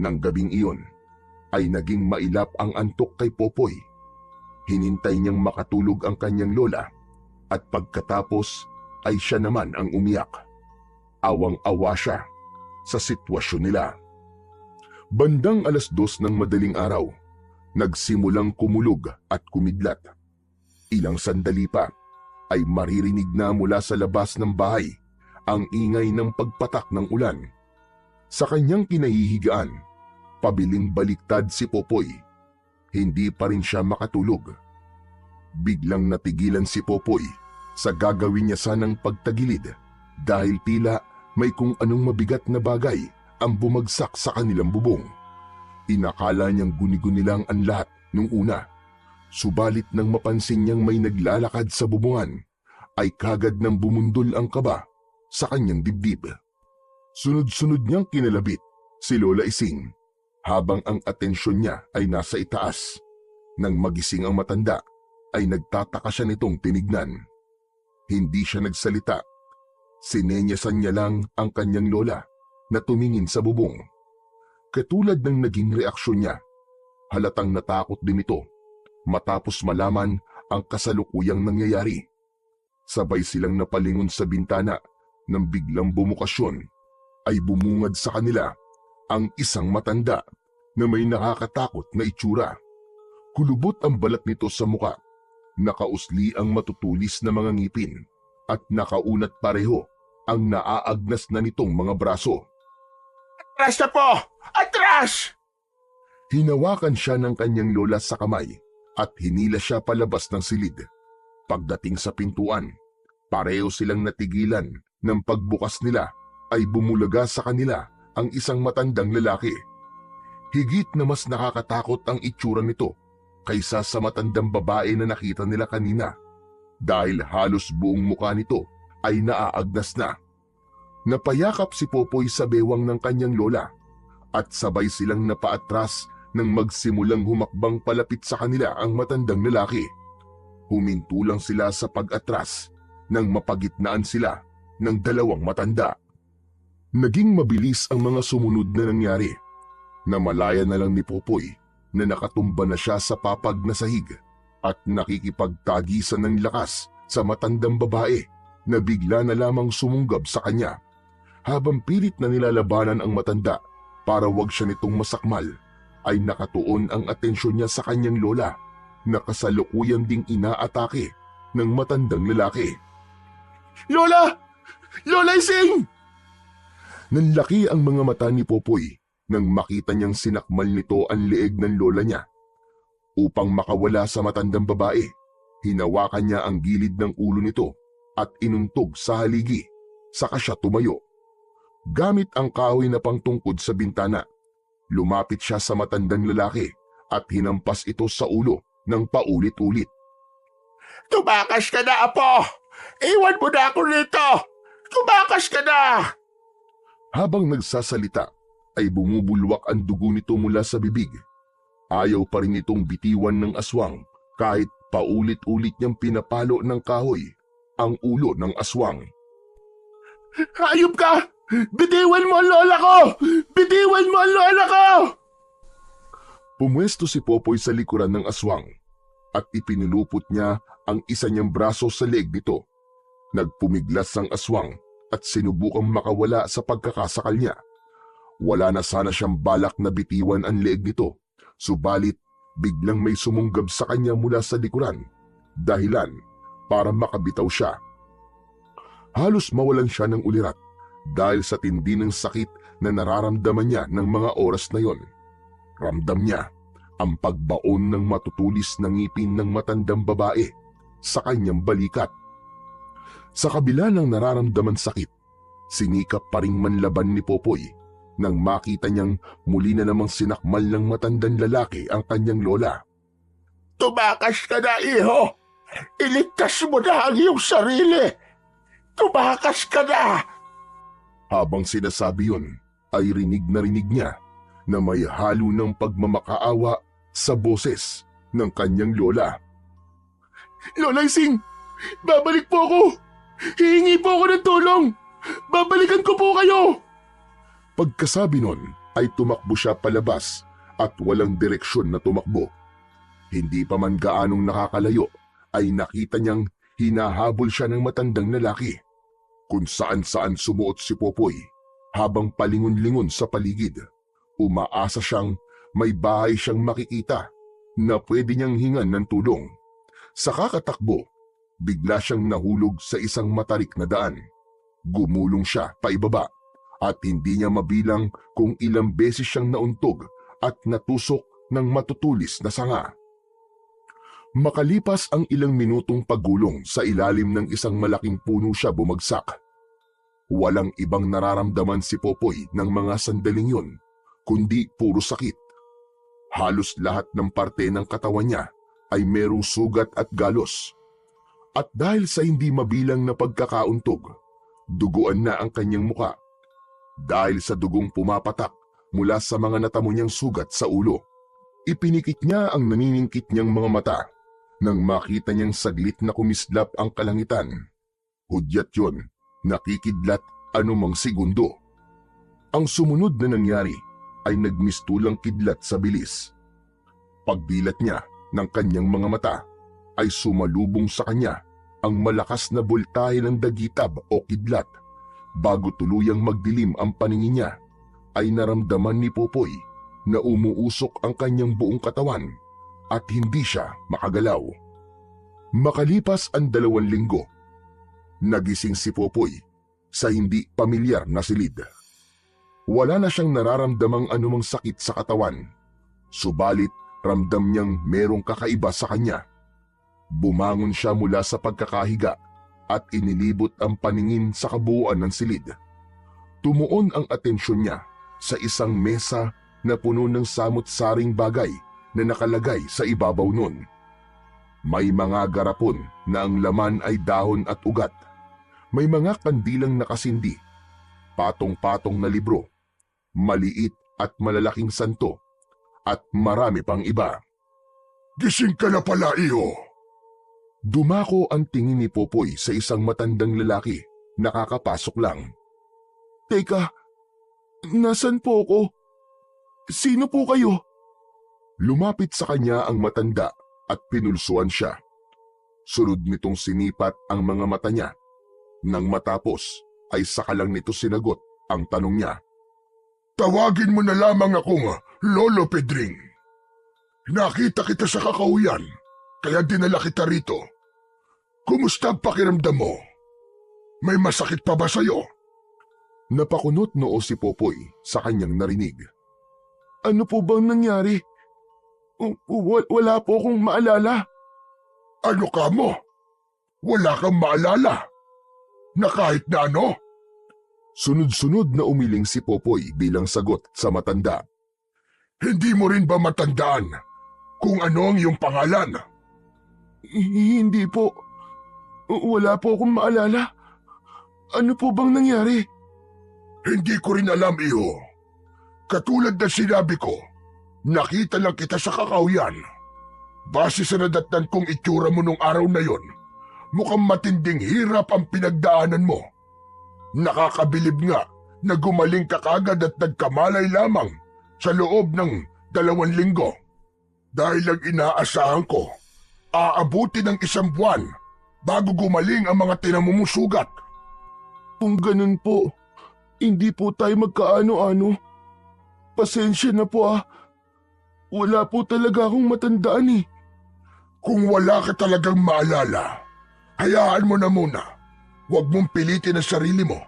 Nang gabing iyon, ay naging mailap ang antok kay Popoy. Hinintay niyang makatulog ang kanyang lola at pagkatapos ay siya naman ang umiyak. Awang-awa siya sa sitwasyon nila. Bandang 2:00 ng madaling araw, nagsimulang kumulog at kumidlat. Ilang sandali pa ay maririnig na mula sa labas ng bahay ang ingay ng pagpatak ng ulan. Sa kanyang kinahihigaan, pabiling baliktad si Popoy. Hindi pa rin siya makatulog. Biglang natigilan si Popoy sa gagawin niya sanang pagtagilid dahil tila may kung anong mabigat na bagay ang bumagsak sa kanilang bubong. Inakala niyang guni-guni lang ang lahat nung una. Subalit nang mapansin niyang may naglalakad sa bubungan, ay kagad nang bumundol ang kaba sa kanyang dibdib. Sunod-sunod niyang kinalabit si Lola Ising habang ang atensyon niya ay nasa itaas. Nang magising ang matanda, ay nagtataka siya nitong tinignan. Hindi siya nagsalita. Sinenyasan niya lang ang kanyang lola na tumingin sa bubong. Katulad ng naging reaksyon niya, halatang natakot din ito matapos malaman ang kasalukuyang nangyayari. Sabay silang napalingon sa bintana nang biglang bumukasyon ay bumungad sa kanila ang isang matanda na may nakakatakot na itsura. Kulubot ang balat nito sa muka, nakausli ang matutulis na mga ngipin at nakaunat pareho ang naaagnas na nitong mga braso. Atras na po! Atras! Hinawakan siya ng kanyang lola sa kamay at hinila siya palabas ng silid. Pagdating sa pintuan, pareho silang natigilan ng pagbukas nila ay bumulaga sa kanila ang isang matandang lalaki. Higit na mas nakakatakot ang itsura nito kaysa sa matandang babae na nakita nila kanina dahil halos buong mukha nito ay naaagnas na. Napayakap si Popoy sa bewang ng kanyang lola at sabay silang napaatras nang magsimulang humakbang palapit sa kanila ang matandang lalaki. Huminto lang sila sa pag-atras nang mapagitnaan sila ng dalawang matanda. Naging mabilis ang mga sumunod na nangyari. Namalaya na lang ni Popoy na nakatumba na siya sa papag na sahig at nakikipagtagisan ng lakas sa matandang babae na bigla na lamang sumunggab sa kanya. Habang pilit na nilalabanan ang matanda para wag siya nitong masakmal, ay nakatuon ang atensyon niya sa kanyang lola na kasalukuyan ding inaatake ng matandang lalaki. Lola! Lola Ising! Nanlaki ang mga mata ni Popoy nang makita niyang sinakmal nito ang leeg ng lola niya. Upang makawala sa matandang babae, hinawakan niya ang gilid ng ulo nito at inuntog sa haligi, saka siya tumayo. Gamit ang kahoy na pangtungkod sa bintana, lumapit siya sa matandang lalaki at hinampas ito sa ulo ng paulit-ulit. Tumakas ka na, Apo! Iwan mo na ako rito! Tumakas ka na! Habang nagsasalita, ay bumubulwak ang dugo nito mula sa bibig. Ayaw pa rin itong bitiwan ng aswang kahit paulit-ulit niyang pinapalo ng kahoy ang ulo ng aswang. Hayop ka! Bitiwan mo ang lola ko! Bitiwan mo ang lola ko! Pumwesto si Popoy sa likuran ng aswang at ipinulupot niya ang isa niyang braso sa leeg nito. Nagpumiglas ang aswang at sinubukang makawala sa pagkakasakal niya. Wala na sana siyang balak na bitiwan ang leeg nito, subalit biglang may sumunggab sa kanya mula sa likuran, dahilan para makabitaw siya. Halos mawalan siya ng ulirat dahil sa tindi ng sakit na nararamdaman niya ng mga oras na yon. Ramdam niya ang pagbaon ng matutulis na ngipin ng matandang babae sa kanyang balikat. Sa kabila ng nararamdaman sakit, sinikap pa ring manlaban ni Popoy nang makita niyang muli na namang sinakmal ng matandang lalaki ang kanyang lola. Tumakas ka na, iho! Iligtas mo na ang iyong sarili! Tumakas ka na! Habang sinasabi yun, ay rinig niya na may halo ng pagmamakaawa sa boses ng kanyang lola. Lola Ising! Babalik po ako! Hihingi po ako ng tulong! Babalikan ko po kayo! Pagkasabi nun ay tumakbo siya palabas at walang direksyon na tumakbo. Hindi pa man gaanong nakakalayo ay nakita niyang hinahabol siya ng matandang lalaki. Kung saan-saan sumuot si Popoy habang palingon-lingon sa paligid. Umaasa siyang may bahay siyang makikita na pwede niyang hingan ng tulong. Sa kakatakbo, bigla siyang nahulog sa isang matarik na daan. Gumulong siya paibaba at hindi niya mabilang kung ilang beses siyang nauntog at natusok ng matutulis na sanga. Makalipas ang ilang minutong paggulong sa ilalim ng isang malaking puno siya bumagsak. Walang ibang nararamdaman si Popoy ng mga sandaling yun, kundi puro sakit. Halos lahat ng parte ng katawan niya ay merong sugat at galos. At dahil sa hindi mabilang na pagkakauntog, duguan na ang kanyang muka. Dahil sa dugong pumapatak mula sa mga natamo niyang sugat sa ulo, ipinikit niya ang naniningkit niyang mga mata nang makita niyang saglit na kumislap ang kalangitan. Hudyat yun, nakikidlat anumang segundo. Ang sumunod na nangyari ay nagmistulang kidlat sa bilis. Pagdilat niya ng kanyang mga mata ay sumalubong sa kanya ang malakas na boltahe ng dagitab o kidlat. Bago tuluyang magdilim ang paningin niya, ay naramdaman ni Popoy na umuusok ang kanyang buong katawan at hindi siya makagalaw. Makalipas ang 2 linggo, nagising si Popoy sa hindi pamilyar na silid. Wala na siyang nararamdamang anumang sakit sa katawan, subalit ramdam niyang merong kakaiba sa kanya. Bumangon siya mula sa pagkakahiga at inilibot ang paningin sa kabuuan ng silid. Tumuon ang atensyon niya sa isang mesa na puno ng samot-saring bagay na nakalagay sa ibabaw nun. May mga garapon na ang laman ay dahon at ugat. May mga kandilang nakasindi, patong-patong na libro, maliit at malalaking santo, at marami pang iba. Gising ka na pala, iho. Dumako ang tingin ni Popoy sa isang matandang lalaki nakakapasok lang. Teka, nasan po ako? Sino po kayo? Lumapit sa kanya ang matanda at pinulsuan siya. Sunod nitong sinipat ang mga mata niya. Nang matapos ay saka lang nito sinagot ang tanong niya. Tawagin mo na lamang akong Lolo Pedring. Nakita kita sa kakauyan, kaya dinala kita rito. Kumusta ang pakiramdam mo? May masakit pa ba sa'yo? Napakunot noo si Popoy sa kanyang narinig. Ano po bang nangyari? Wala po akong maalala. Ano ka mo? Wala kang maalala? Na kahit na ano? Sunod-sunod na umiling si Popoy bilang sagot sa matanda. Hindi mo rin ba matandaan kung ano ang iyong pangalan? Hindi po. Wala po akong maalala. Ano po bang nangyari? Hindi ko rin alam, iho. Katulad na sinabi ko, nakita lang kita sa kakauyan. Base sa nadatnan kong itsura mo nung araw na yon, mukhang matinding hirap ang pinagdaanan mo. Nakakabilib nga na gumaling ka kagad at nagkamalay lamang sa loob ng 2 linggo. Dahil ang inaasahan ko, aabuti ng 1 buwan bago gumaling ang mga tinamumusugat. Kung ganun po, hindi po tayo magkaano-ano. Pasensya na po ah. Wala po talaga akong matandaan eh. Kung wala ka talagang maalala, hayaan mo na muna. Huwag mong pilitin ang sarili mo.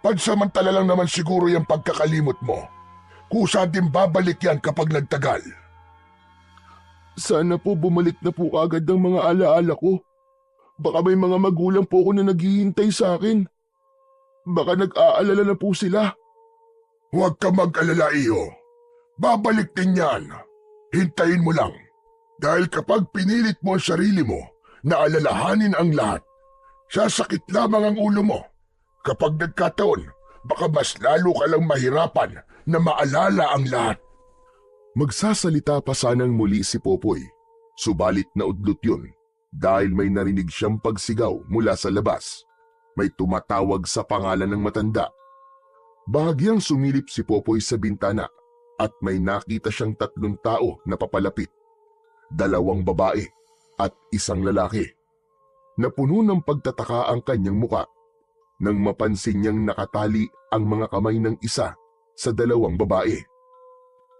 Pansamantala lang naman siguro yung pagkakalimot mo. Kusa din babalik yan kapag nagtagal. Sana po bumalik na po agad ang mga alaala ko. Baka may mga magulang po ako na naghihintay sa akin. Baka nag-aalala na po sila. Huwag ka mag-alala, iyo. Babalik din yan. Hintayin mo lang. Dahil kapag pinilit mo ang sarili mo na alalahanin ang lahat, sasakit lamang ang ulo mo. Kapag nagkataon, baka mas lalo ka lang mahirapan na maalala ang lahat. Magsasalita pa sanang muli si Popoy, subalit naudlot yun dahil may narinig siyang pagsigaw mula sa labas. May tumatawag sa pangalan ng matanda. Bahagyang sumilip si Popoy sa bintana at may nakita siyang 3 tao na papalapit. 2 babae at 1 lalaki. Napuno ng pagtataka ang kanyang muka nang mapansin niyang nakatali ang mga kamay ng isa sa 2 babae.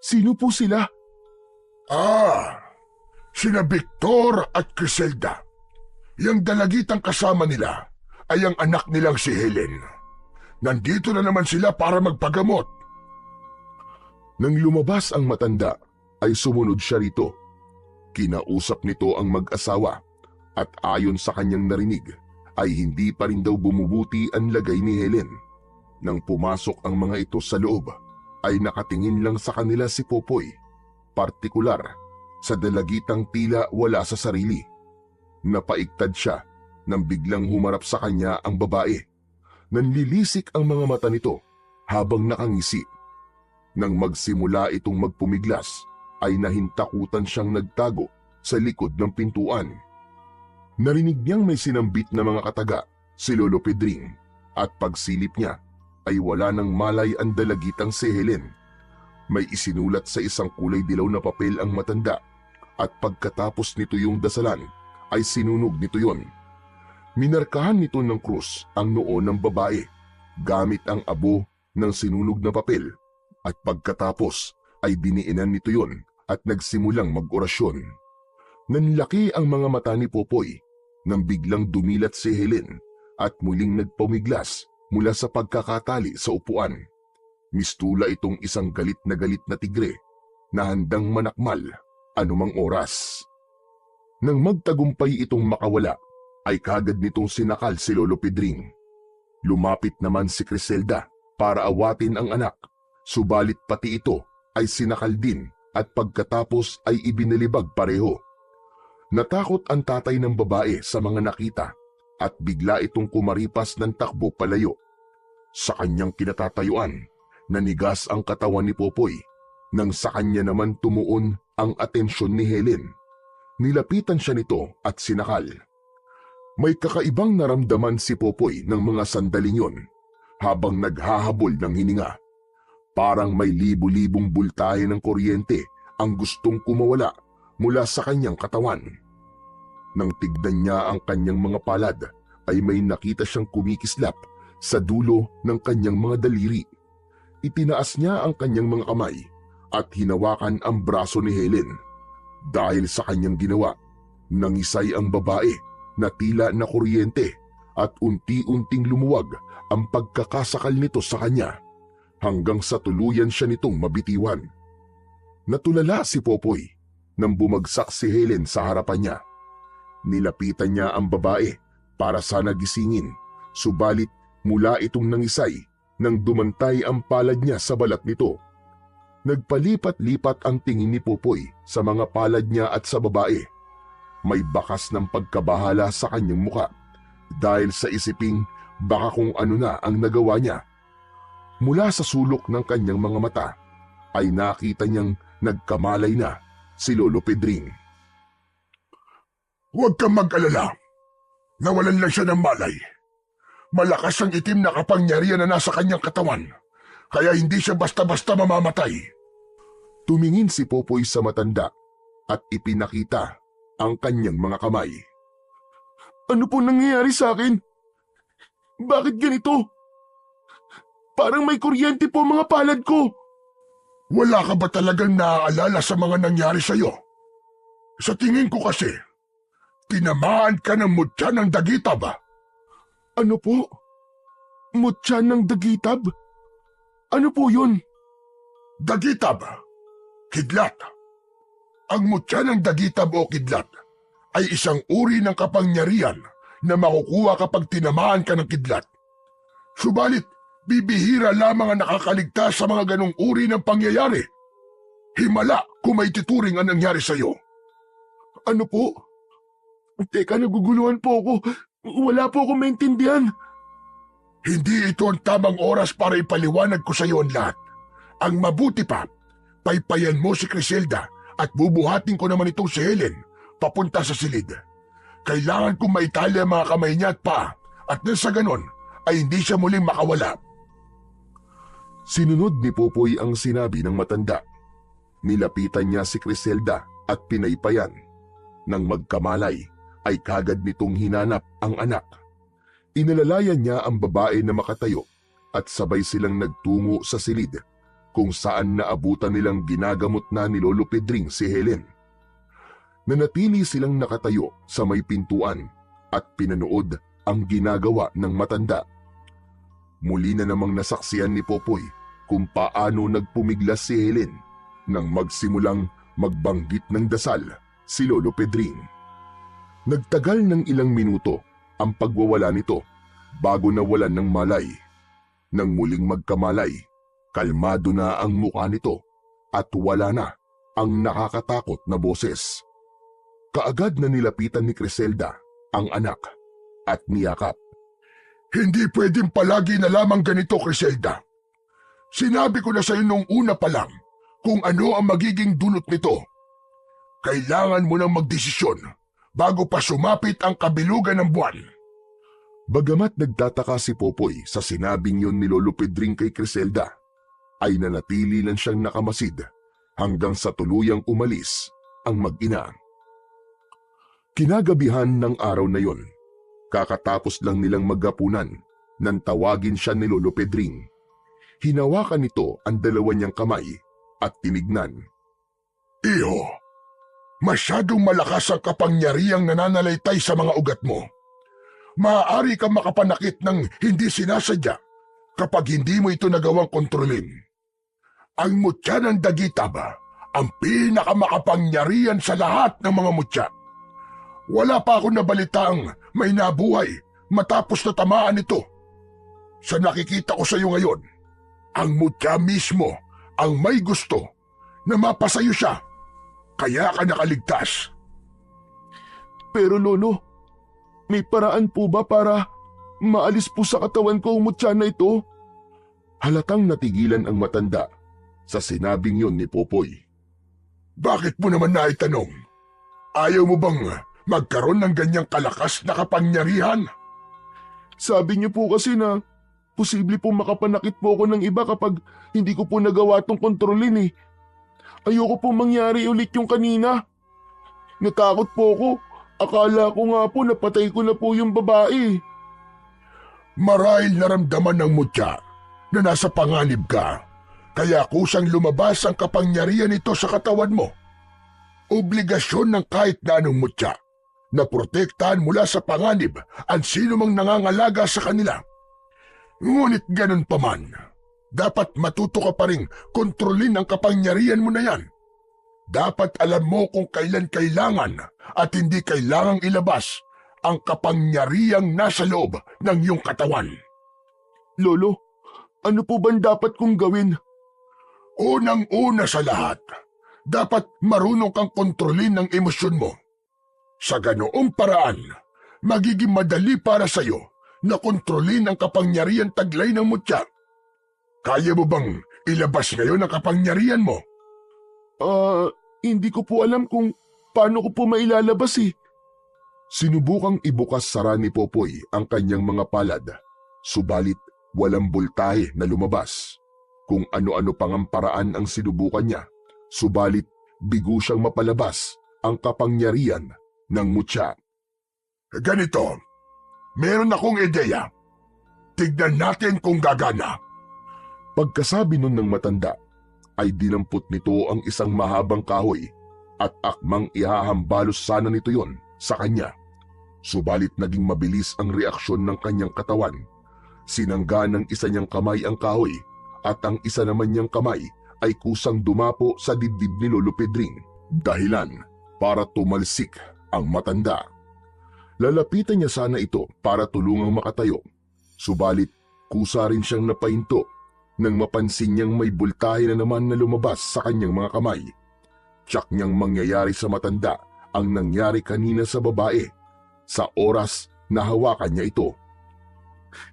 Sino po sila? Sina Victor at Criselda. Yang dalagitang kasama nila ay ang anak nilang si Helen. Nandito na naman sila para magpagamot. Nang lumabas ang matanda, ay sumunod siya rito. Kinausap nito ang mag-asawa at ayon sa kanyang narinig, ay hindi pa rin daw bumubuti ang lagay ni Helen. Nang pumasok ang mga ito sa loob, ay nakatingin lang sa kanila si Popoy, partikular sa dalagitang tila wala sa sarili. Napaigtad siya nang biglang humarap sa kanya ang babae. Nanlilisik ang mga mata nito habang nakangisi. Nang magsimula itong magpumiglas, ay nahintakutan siyang nagtago sa likod ng pintuan. Narinig niyang may sinambit na mga kataga si Lolo Pedring at pagsilip niya ay wala nang malay ang dalagitang si Helen. May isinulat sa isang kulay dilaw na papel ang matanda at pagkatapos nito yung dasalan ay sinunog nito yon. Minarkahan nito ng krus ang noo ng babae gamit ang abo ng sinunog na papel at pagkatapos ay diniinan nito yon at nagsimulang mag-orasyon. Nanlaki ang mga mata ni Popoy nang biglang dumilat si Helen at muling nagpumiglas mula sa pagkakatali sa upuan. Mistula itong isang galit na tigre na handang manakmal anumang oras. Nang magtagumpay itong makawala, ay kagad nitong sinakal si Lolo Pedring. Lumapit naman si Criselda para awatin ang anak, subalit pati ito ay sinakal din at pagkatapos ay ibinalibag pareho. Natakot ang tatay ng babae sa mga nakita at bigla itong kumaripas ng takbo palayo. Sa kanyang kinatatayuan, nanigas ang katawan ni Popoy nang sa kanya naman tumuon ang atensyon ni Helen. Nilapitan siya nito at sinakal. May kakaibang naramdaman si Popoy ng mga sandaling yon habang naghahabol ng hininga. Parang may libu-libong bultahe ng kuryente ang gustong kumawala mula sa kanyang katawan. Nang tignan niya ang kanyang mga palad, ay may nakita siyang kumikislap sa dulo ng kanyang mga daliri. Itinaas niya ang kanyang mga kamay at hinawakan ang braso ni Helen. Dahil sa kanyang ginawa, nangisay ang babae na tila na kuryente at unti-unting lumuwag ang pagkakasakal nito sa kanya hanggang sa tuluyan siya nitong mabitiwan. Natulala si Popoy nang bumagsak si Helen sa harapan niya. Nilapitan niya ang babae para sana gisingin, subalit mula itong nangisay nang dumantay ang palad niya sa balat nito. Nagpalipat-lipat ang tingin ni Popoy sa mga palad niya at sa babae. May bakas ng pagkabahala sa kanyang muka dahil sa isiping baka kung ano na ang nagawa niya. Mula sa sulok ng kanyang mga mata ay nakita niyang nagkamalay na si Lolo Pedring. Huwag kang mag-alala. Nawalan lang siya ng malay. Malakas ang itim na kapangyarihan na nasa kanyang katawan, kaya hindi siya basta-basta mamamatay. Tumingin si Popoy sa matanda at ipinakita ang kanyang mga kamay. Ano po nangyayari sa akin? Bakit ganito? Parang may kuryente po mga palad ko. Wala ka ba talagang naaalala sa mga nangyari sa'yo? Sa tingin ko kasi, tinamaan ka ng mutya ng dagitab. Ano po? Mutya ng dagitab? Ano po yun? Dagitab. Kidlat. Ang mutya ng dagitab o kidlat ay isang uri ng kapangyarihan na makukuha kapag tinamaan ka ng kidlat. Subalit, bibihira lamang ang nakakaligtas sa mga ganong uri ng pangyayari. Himala kung may tituring ang nangyari sa'yo. Ano po? Teka, naguguluhan po ako. Wala po akong maintindihan. Hindi ito ang tamang oras para ipaliwanag ko sa iyo ang lahat. Ang mabuti pa, paypayan mo si Criselda at bubuhatin ko naman itong si Helen papunta sa silid. Kailangan kong maitali ang mga kamay niya at paa at nang sa ganon ay hindi siya muling makawala. Sinunod ni Popoy ang sinabi ng matanda. Nilapitan niya si Criselda at pinaypayan. Nang magkamalay, ay kagad nitong hinanap ang anak. Inalalayan niya ang babae na makatayo at sabay silang nagtungo sa silid kung saan naabutan nilang ginagamot na ni Lolo Pedring si Helen. Nanatili silang nakatayo sa may pintuan at pinanood ang ginagawa ng matanda. Muli na namang nasaksihan ni Popoy kung paano nagpumiglas si Helen nang magsimulang magbanggit ng dasal si Lolo Pedring. Nagtagal ng ilang minuto ang pagwawala nito bago nawalan ng malay. Nang muling magkamalay, kalmado na ang mukha nito at wala na ang nakakatakot na boses. Kaagad na nilapitan ni Criselda ang anak at niyakap. Hindi pwedeng palagi na lamang ganito, Criselda. Sinabi ko na sa iyo nung una pa lang kung ano ang magiging dulot nito. Kailangan mo nang magdesisyon bago pa sumapit ang kabilugan ng buwan. Bagamat nagtataka si Popoy sa sinabing yon ni Lolo Pedring kay Criselda, ay nanatili lang siyang nakamasid hanggang sa tuluyang umalis ang mag-ina. Kinagabihan ng araw na yon, kakatapos lang nilang maghapunan nang tawagin siya ni Lolo Pedring. Hinawakan nito ang dalawa niyang kamay at tinignan. Iho, masyadong malakas ang kapangyarihang nananalaytay sa mga ugat mo. Maaari kang makapanakit ng hindi sinasadya kapag hindi mo ito nagawang kontrolin. Ang mutya ng dagitab ang pinakamakapangyarihan sa lahat ng mga mutya. Wala pa ako nabalitaang may nabuhay matapos na tamaan ito. Sa nakikita ko sa iyo ngayon, ang mutya mismo ang may gusto na mapasayo siya. Kaya ka nakaligtas. Pero Lolo, may paraan po ba para maalis po sa katawan ko ang mutya na ito? Halatang natigilan ang matanda sa sinabing yon ni Popoy. Bakit mo naman naitanong? Ayaw mo bang magkaroon ng ganyang kalakas na kapangyarihan? Sabi niyo po kasi na posible po makapanakit po ako ng iba kapag hindi ko po nagawa tong kontrolin eh. Ayoko po mangyari ulit yung kanina. Natakot po ako. Akala ko nga po napatay ko na po yung babae. Marahil naramdaman ng mutya na nasa panganib ka, kaya kusang lumabas ang kapangyarihan nito sa katawan mo. Obligasyon ng kahit na anong mutya na protektahan mula sa panganib ang sino mang nangangalaga sa kanila. Ngunit ganun pa man, dapat matuto ka pa rin kontrolin ang kapangyarihan mo na yan. Dapat alam mo kung kailan kailangan at hindi kailangang ilabas ang kapangyarihang nasa loob ng iyong katawan. Lolo, ano po ba dapat kong gawin? Unang-una sa lahat, dapat marunong kang kontrolin ang emosyon mo. Sa ganoong paraan, magiging madali para sa iyo na kontrolin ang kapangyarihan taglay ng mutya. Kaya mo bang ilabas ngayon ang kapangyarihan mo? Hindi ko po alam kung paano ko po mailalabas eh. Sinubukang ibukas sara ni Popoy ang kanyang mga palad, subalit walang bultahe na lumabas. Kung ano-ano pang ang paraan ang sinubukan niya, subalit bigo siyang mapalabas ang kapangyarihan ng mutya. Ganito, meron akong ideya. Tignan natin kung gagana. Pagkasabi nun ng matanda, ay dinampot nito ang isang mahabang kahoy at akmang ihahambalos sana nito yon sa kanya. Subalit naging mabilis ang reaksyon ng kanyang katawan. Sinangga ng isa niyang kamay ang kahoy at ang isa naman niyang kamay ay kusang dumapo sa dibdib ni Lolo Pedring, dahilan para tumalsik ang matanda. Lalapitan niya sana ito para tulungang makatayo, subalit kusa rin siyang napahinto nang mapansin niyang may bultahe na naman na lumabas sa kanyang mga kamay. Tiyak niyang mangyayari sa matanda ang nangyari kanina sa babae sa oras na hawakan niya ito.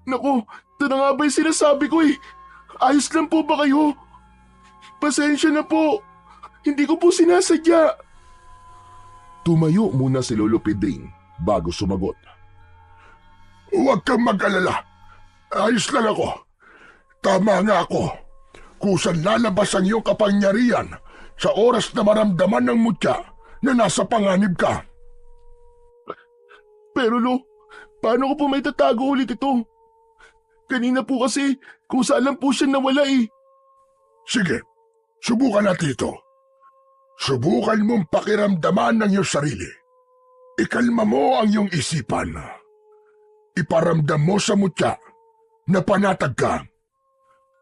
Naku, ito na nga ba yung sinasabi ko eh. Ayos lang po ba kayo? Pasensya na po. Hindi ko po sinasadya. Tumayo muna si Lolo Pedring bago sumagot. Huwag kang mag-alala. Ayos lang ako. Tama nga ako. Kusang lalabas ang iyong kapangyarihan sa oras na maramdaman ng mutya na nasa panganib ka. Pero Lo, paano ko po may tatago ulit ito? Kanina po kasi kusa lang po siya nawala eh. Sige, subukan natin ito. Subukan mong pakiramdaman ng iyong sarili. Ikalma mo ang iyong isipan. Iparamdam mo sa mutya na panatag ka.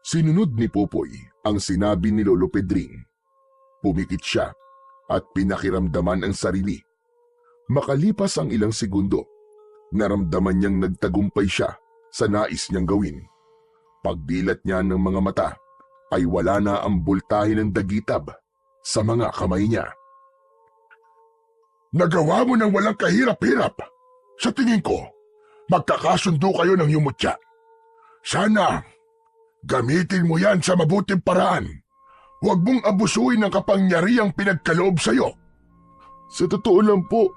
Sinunod ni Popoy ang sinabi ni Lolo Pedring. Pumikit siya at pinakiramdaman ang sarili. Makalipas ang ilang segundo, naramdaman niyang nagtagumpay siya sa nais niyang gawin. Pagdilat niya ng mga mata, ay wala na ang bultahe ng dagitab sa mga kamay niya. Nagawa mo ng walang kahirap-hirap. Sa tingin ko, magkakasundo kayo ng iyong mutya. Sana, gamitin mo yan sa mabuting paraan. Huwag mong abusuin ang kapangyarihang pinagkaloob sa iyo. Sa totoo lang po,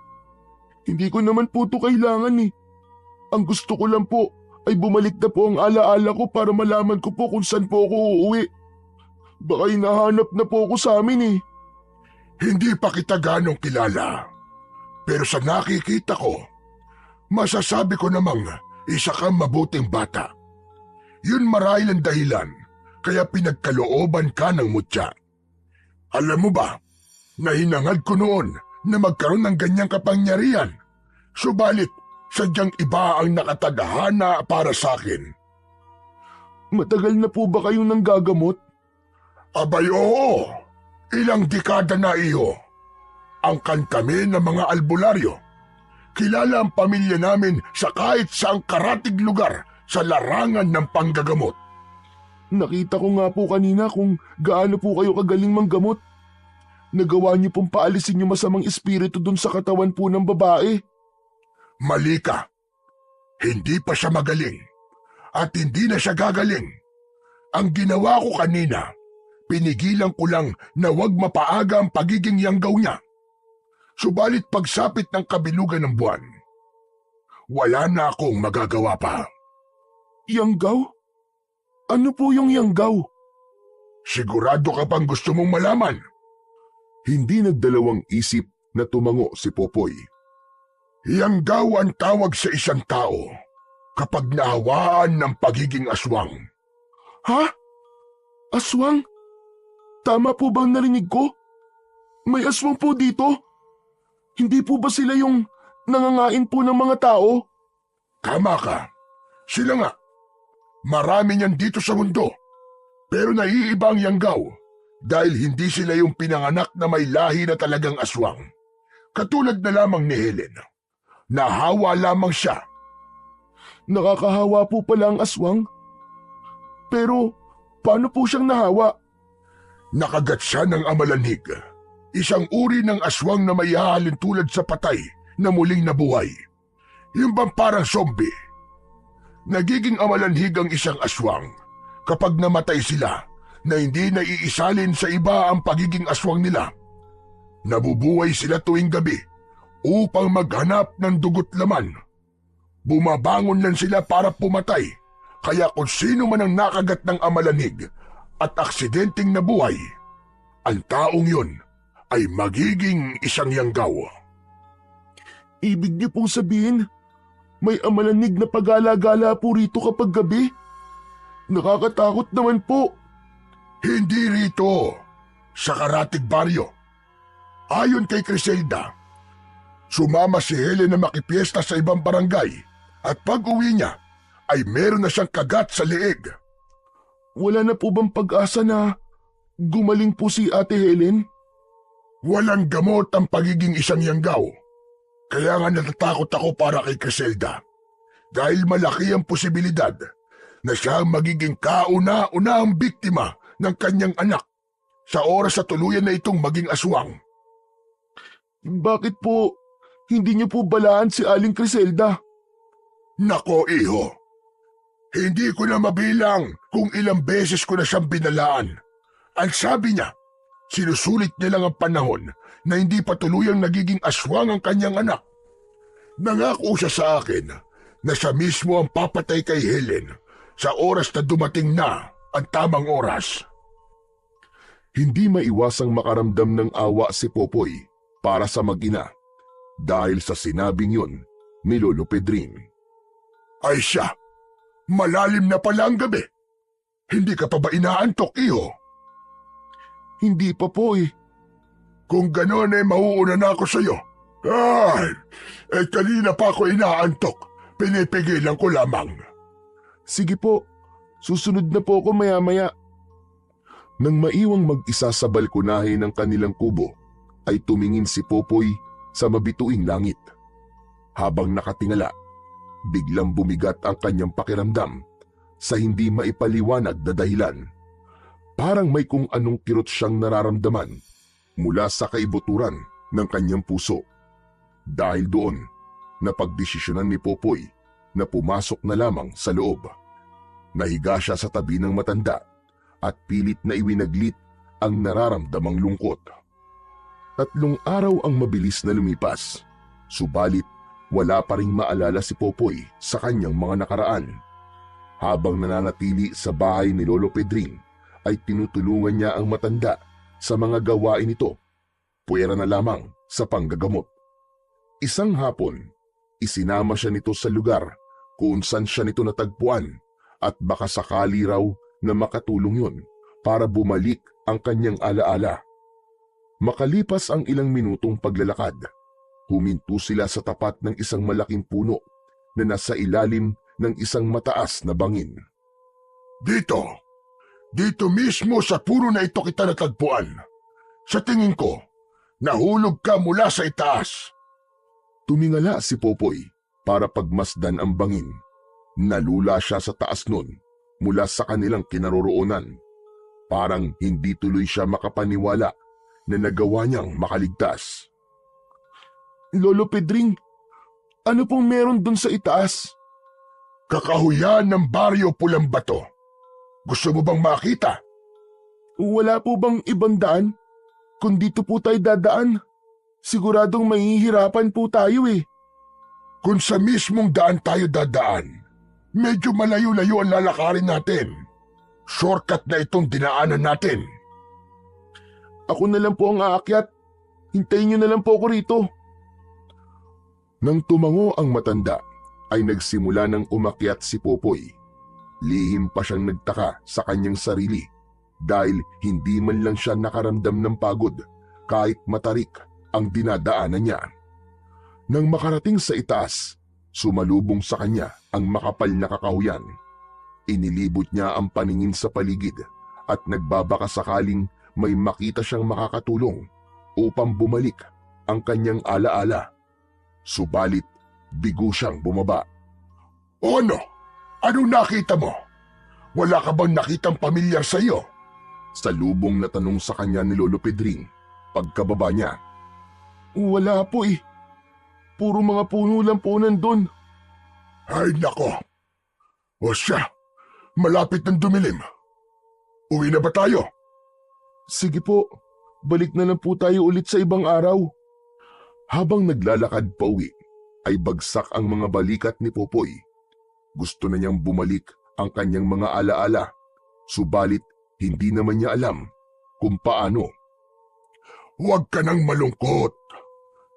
hindi ko naman po ito kailangan eh. Ang gusto ko lang po ay bumalik na po ang alaala ko para malaman ko po kung saan po ako uuwi. Baka hinahanap na po ako sa amin eh. Hindi pa kita ganong kilala. Pero sa nakikita ko, masasabi ko namang isa kang mabuting bata. Yun marahil ang dahilan kaya pinagkalooban ka ng mutya. Alam mo ba, na hinangad ko noon na magkaroon ng ganyang kapangyarihan. Subalit, sadyang iba ang nakatadhana para sa akin. Matagal na po ba kayong nanggagamot? Abay oo, ilang dekada na iyo. Angkan kami ng mga albularyo. Kilala ang pamilya namin sa kahit saang karatig lugar sa larangan ng panggagamot. Nakita ko nga po kanina kung gaano po kayo kagaling manggamot. Nagawa niyo pong paalisin yung masamang espiritu dun sa katawan po ng babae. Mali ka. Hindi pa siya magaling. At hindi na siya gagaling. Ang ginawa ko kanina, pinigilan ko lang na huwag mapaaga ang pagiging yanggaw niya. Subalit pagsapit ng kabilugan ng buwan, wala na akong magagawa pa. Yanggaw? Ano po yung yanggaw? Sigurado ka bang gusto mong malaman? Hindi nagdalawang isip na tumango si Popoy. Yanggaw ang tawag sa isang tao kapag nahawaan ng pagiging aswang. Ha? Aswang? Tama po bang narinig ko? May aswang po dito? Hindi po ba sila yung nangangain po ng mga tao? Tama ka. Sila nga. Marami niyan dito sa mundo. Pero naiiba ang yanggaw dahil hindi sila yung pinanganak na may lahi na talagang aswang. Katulad na lamang ni Helen. Nahawa lamang siya. Nakakahawa po pala ang aswang. Pero paano po siyang nahawa? Nakagat siya ng amalanhig. Isang uri ng aswang na may hahalin tulad sa patay na muling nabuhay. Yung bang parang zombie. Nagiging amalanhig ang isang aswang kapag namatay sila na hindi naiisalin sa iba ang pagiging aswang nila. Nabubuhay sila tuwing gabi upang maghanap ng dugot laman. Bumabangon lang sila para pumatay, kaya kung sino man ang nakagat ng amalanhig at aksidenteng nabuhay, ang taong yun ay magiging isang yanggaw. Ibig niyo pong sabihin, may amalanig na pagala-gala po rito kapag gabi? Nakakatakot naman po. Hindi rito, sa Karatig Baryo. Ayon kay Criselda, sumama si Helen na makipiesta sa ibang barangay at pag-uwi niya ay meron na siyang kagat sa leeg. Wala na po bang pag-asa na gumaling po si Ate Helen? Walang gamot ang pagiging isang yanggaw. Kaya nga natatakot ako para kay Criselda dahil malaki ang posibilidad na siya ang magiging kauna-unahang biktima ng kanyang anak sa oras sa tuluyan na itong maging aswang. Bakit po hindi niyo po balaan si Aling Criselda? Nako, iho. Hindi ko na mabilang kung ilang beses ko na siyang binalaan. Ang sabi niya, sinusulit niya lang ang panahon na hindi pa tuluyang nagiging aswang ang kanyang anak. Nangako siya sa akin na siya mismo ang papatay kay Helen sa oras na dumating na ang tamang oras. Hindi maiwasang makaramdam ng awa si Popoy para sa mag-ina dahil sa sinabing yun ni Lolo Pedring. Ay siya, malalim na pala ang gabi. Hindi ka pa ba inaantok, iho? Hindi pa po eh. Kung gano'n ay mauuna na ako sa'yo. Ay, kanina pa ako inaantok. Pinipigilan ko lamang. Sige po, susunod na po ako maya-maya. Nang maiwang mag-isa sa balkonahe ng kanilang kubo, ay tumingin si Popoy sa mabituing langit. Habang nakatingala, biglang bumigat ang kanyang pakiramdam sa hindi maipaliwanag na dahilan. Parang may kung anong kirot siyang nararamdaman mula sa kaibuturan ng kanyang puso. Dahil doon, napagdesisyonan ni Popoy na pumasok na lamang sa loob. Nahiga siya sa tabi ng matanda at pilit na iwinaglit ang nararamdamang lungkot. 3 araw ang mabilis na lumipas, subalit wala pa ring maalala si Popoy sa kanyang mga nakaraan. Habang nananatili sa bahay ni Lolo Pedring, ay tinutulungan niya ang matanda sa mga gawain nito, puwera na lamang sa panggagamot. Isang hapon, isinama siya nito sa lugar kung saan siya nito natagpuan at baka sakali raw na makatulong yun para bumalik ang kanyang alaala. Makalipas ang ilang minutong paglalakad, huminto sila sa tapat ng isang malaking puno na nasa ilalim ng isang mataas na bangin. Dito mismo sa puno na ito kita natagpuan. Sa tingin ko, nahulog ka mula sa itaas. Tumingala si Popoy para pagmasdan ang bangin. Nalula siya sa taas nun mula sa kanilang kinaroroonan. Parang hindi tuloy siya makapaniwala na nagawa niyang makaligtas. Lolo Pedring, ano pong meron dun sa itaas? Kakahuyan ng baryo Pulang Bato. Gusto mo bang makita? Wala po bang ibang daan? Kung dito po tayo dadaan? Siguradong mahihirapan po tayo eh. Kung sa mismong daan tayo dadaan, medyo malayo-layo ang lalakarin natin. Shortcut na itong dinaanan natin. Ako na lang po ang aakyat. Hintayin niyo na lang po ako rito. Nang tumango ang matanda, ay nagsimula ng umakyat si Popoy. Lihim pa siyang nagtaka sa kanyang sarili dahil hindi man lang siya nakaramdam ng pagod kahit matarik ang dinadaanan niya. Nang makarating sa itaas, sumalubong sa kanya ang makapal na kakahuyan. Inilibot niya ang paningin sa paligid at nagbabaka sakaling may makita siyang makakatulong upang bumalik ang kanyang alaala. Subalit, bigo siyang bumaba. O ano? Anong nakita mo? Wala ka bang nakitang pamilyar sa iyo? Salubong na tanong sa kanya ni Lolo Pedring pagkababa niya. Wala po eh. Puro mga puno lang po nandun. Ay nako. O siya, malapit ng dumilim. Uwi na ba tayo? Sige po, balik na lang po tayo ulit sa ibang araw. Habang naglalakad pa uwi, ay bagsak ang mga balikat ni Popoy. Gusto na niyang bumalik ang kanyang mga alaala, subalit hindi naman niya alam kung paano. Huwag ka nang malungkot.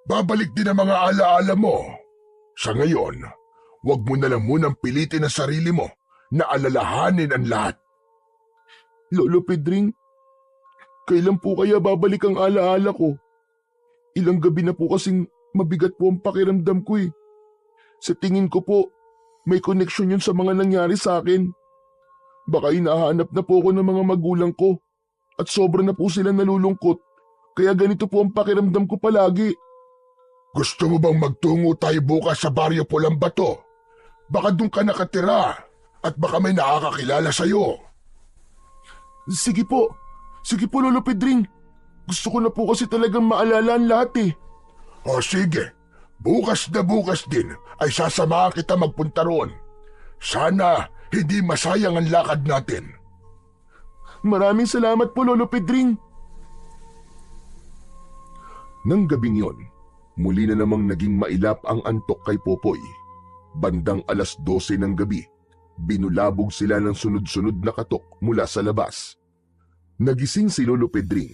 Babalik din ang mga alaala mo. Sa ngayon, huwag mo na lang munang pilitin ang sarili mo na alalahanin ang lahat. Lolo Pedring, kailan po kaya babalik ang alaala ko? Ilang gabi na po kasing mabigat po ang pakiramdam ko eh. Sa tingin ko po, may koneksyon yun sa mga nangyari sa akin. Baka hinahanap na po ako ng mga magulang ko at sobra na po sila nalulungkot. Kaya ganito po ang pakiramdam ko palagi. Gusto mo bang magtungo tayo bukas sa Baryo Pulang Bato? Baka doon ka nakatira at baka may nakakakilala sa'yo. Sige po Lolo Pedring. Gusto ko na po kasi talagang maalala ang lahat eh. O sige, bukas na bukas din ay sasamahan kita magpunta roon. Sana hindi masayang ang lakad natin. Maraming salamat po Lolo Pedring. Nang gabing yon, muli na namang naging mailap ang antok kay Popoy. Bandang 12:00 ng gabi, binulabog sila ng sunod-sunod na katok mula sa labas. Nagising si Lolo Pedring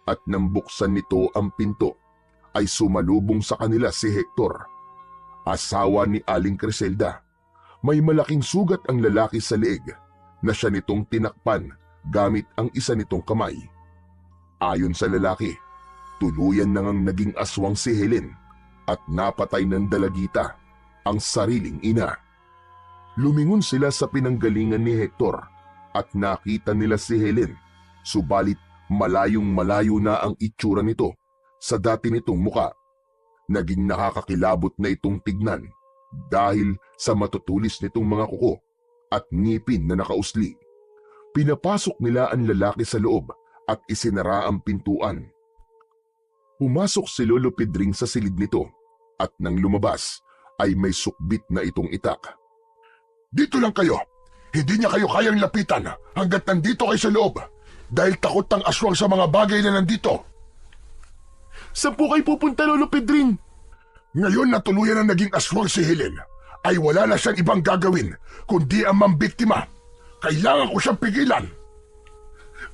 at nang buksan nito ang pinto, ay sumalubong sa kanila si Hector, asawa ni Aling Criselda. May malaking sugat ang lalaki sa leeg na siya nitong tinakpan gamit ang isa nitong kamay. Ayon sa lalaki, tuluyan na ngang naging aswang si Helen at napatay ng dalagita ang sariling ina. Lumingon sila sa pinanggalingan ni Hector at nakita nila si Helen, subalit malayong-malayo na ang itsura nito sa dati nitong muka. Naging nakakakilabot na itong tignan dahil sa matutulis nitong mga kuko at ngipin na nakausli. Pinapasok nila ang lalaki sa loob at isinara ang pintuan. Pumasok si Lolo Pedring sa silid nito at nang lumabas ay may sukbit na itong itak. Dito lang kayo. Hindi niya kayo kayang lapitan hanggat nandito kayo sa loob dahil takot ang aswang sa mga bagay na nandito. Saan po kayo pupunta Lolo Pedring? Ngayon na tuluyan na naging aswang si Helen, ay wala na siyang ibang gagawin kundi ang mambiktima. Kailangan ko siyang pigilan.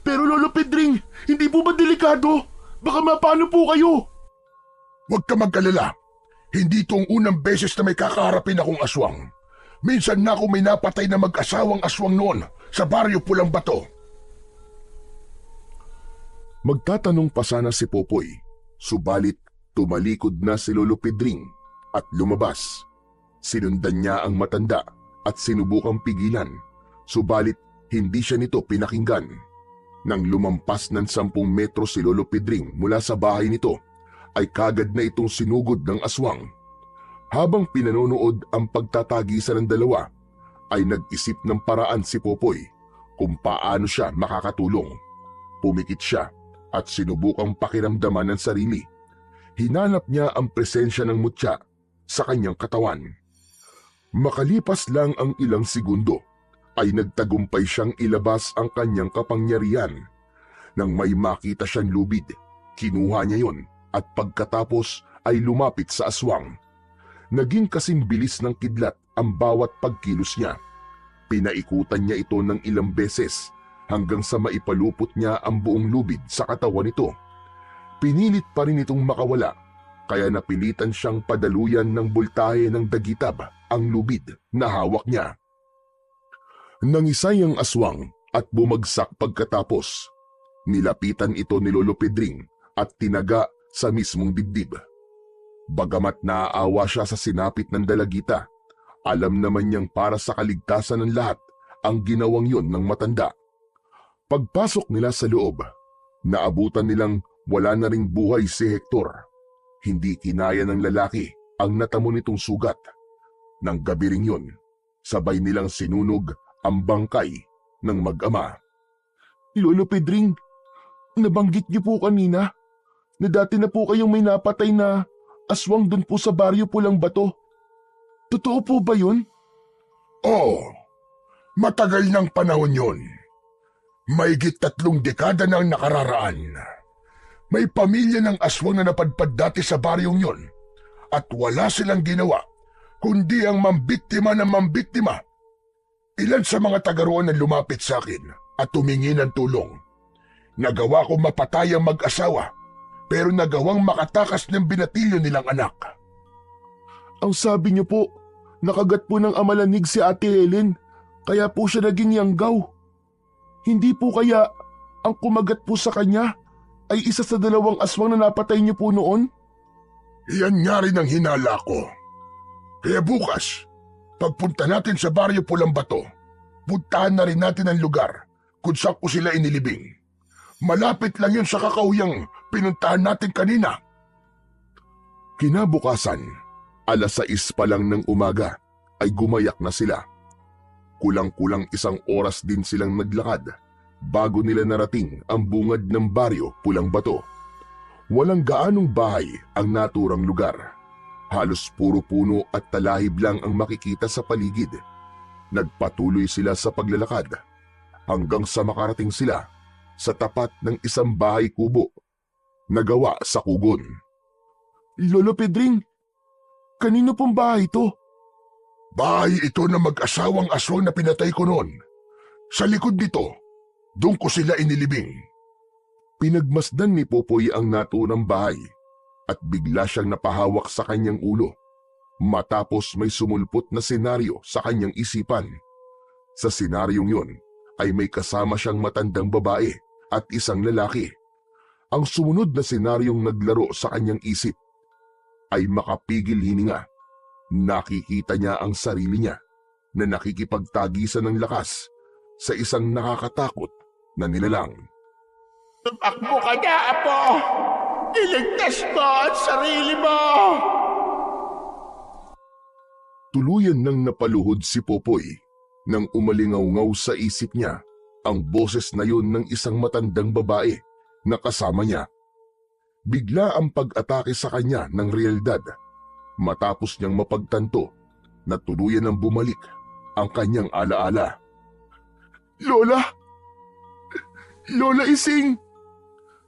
Pero Lolo Pedring, hindi po ba delikado? Baka mapano po kayo? Huwag ka mag-alala. Hindi itong unang beses na may kakaharapin akong aswang. Minsan na ako may napatay na mag-asawang aswang noon sa Baryo Pulang Bato. Magtatanong pa sana si Popoy, subalit tumalikod na si Lolo Pedring at lumabas. Sinundan niya ang matanda at sinubukang pigilan, subalit hindi siya nito pinakinggan. Nang lumampas ng 10 metro si Lolo Pedring mula sa bahay nito, ay kagad na itong sinugod ng aswang. Habang pinanonood ang pagtatagisan ng dalawa, ay nag-isip ng paraan si Popoy kung paano siya makakatulong. Pumikit siya at sinubukang pakiramdaman ng sarili. Hinanap niya ang presensya ng mutya sa kanyang katawan. Makalipas lang ang ilang segundo, ay nagtagumpay siyang ilabas ang kanyang kapangyarihan. Nang may makita siyang lubid, kinuha niya yon at pagkatapos ay lumapit sa aswang. Naging kasing bilis ng kidlat ang bawat pagkilos niya. Pinaikutan niya ito ng ilang beses hanggang sa maipalupot niya ang buong lubid sa katawan nito. Pinilit pa rin itong makawala, kaya napilitan siyang padaluyan ng bultahe ng dagitab ang lubid na hawak niya. Nangisay ang aswang at bumagsak pagkatapos. Nilapitan ito ni Lolo Pedring at tinaga sa mismong dibdib. Bagamat naaawa siya sa sinapit ng dalagita, alam naman niyang para sa kaligtasan ng lahat ang ginawang yon ng matanda. Pagpasok nila sa loob, naabutan nilang wala na ring buhay si Hector. Hindi kinaya ng lalaki ang natamo nitong sugat. Nang gabi ring yun, sabay nilang sinunog ang bangkay ng mag-ama. Lolo Pedring, nabanggit niyo po kanina na dati na po kayong may napatay na aswang dun po sa baryo Pulang Bato. Totoo po ba yun? Oo, matagal ng panahon yun. Mahigit 3 dekada na ang nakararaan. May pamilya ng aswang na napadpad dati sa baryong yon at wala silang ginawa kundi ang mambiktima ng mambiktima. Ilan sa mga taga-roon ang lumapit sa akin at tumingi ng tulong. Nagawa ko mapatay ang mag-asawa pero nagawang makatakas ng binatilyo nilang anak. Ang sabi niyo po, nakagat po ng amalanig si Ate Helen, kaya po siya naging yanggaw. Hindi po kaya ang kumagat po sa kanya ay isa sa 2 aswang na napatay niyo po noon? Iyan nga rin ang hinala ko. Kaya bukas, pagpunta natin sa baryo Pulang Bato, puntahan na rin natin ang lugar kung saan ko sila inilibing. Malapit lang yun sa kakauyang pinuntahan natin kanina. Kinabukasan, 6:00 pa lang ng umaga ay gumayak na sila. Kulang-kulang 1 oras din silang naglakad bago nila narating ang bungad ng baryo Pulang Bato. Walang gaanong bahay ang naturang lugar. Halos puro puno at talahib lang ang makikita sa paligid. Nagpatuloy sila sa paglalakad hanggang sa makarating sila sa tapat ng isang bahay kubo na gawa sa kugon. Lolo Pedring, kanino pong bahay ito? Bahay ito ng mag-asawang aswang na pinatay ko noon. Sa likod nito, doon ko sila inilibing. Pinagmasdan ni Popoy ang naturang bahay at bigla siyang napahawak sa kanyang ulo matapos may sumulpot na senaryo sa kanyang isipan. Sa senaryong yun ay may kasama siyang matandang babae at isang lalaki. Ang sumunod na senaryong naglaro sa kanyang isip ay makapigil hininga. Nakikita niya ang sarili niya na nakikipagtagisan ng lakas sa isang nakakatakot na nilalang. Tumakbo ka na, Apo! Iligtas mo ang sarili mo! Tuluyan nang napaluhod si Popoy nang umalingaw-ngaw sa isip niya ang boses na yun ng isang matandang babae na kasama niya. Bigla ang pag-atake sa kanya ng realidad matapos niyang mapagtanto na tuluyan ng bumalik ang kanyang alaala. Lola! Lola Ising!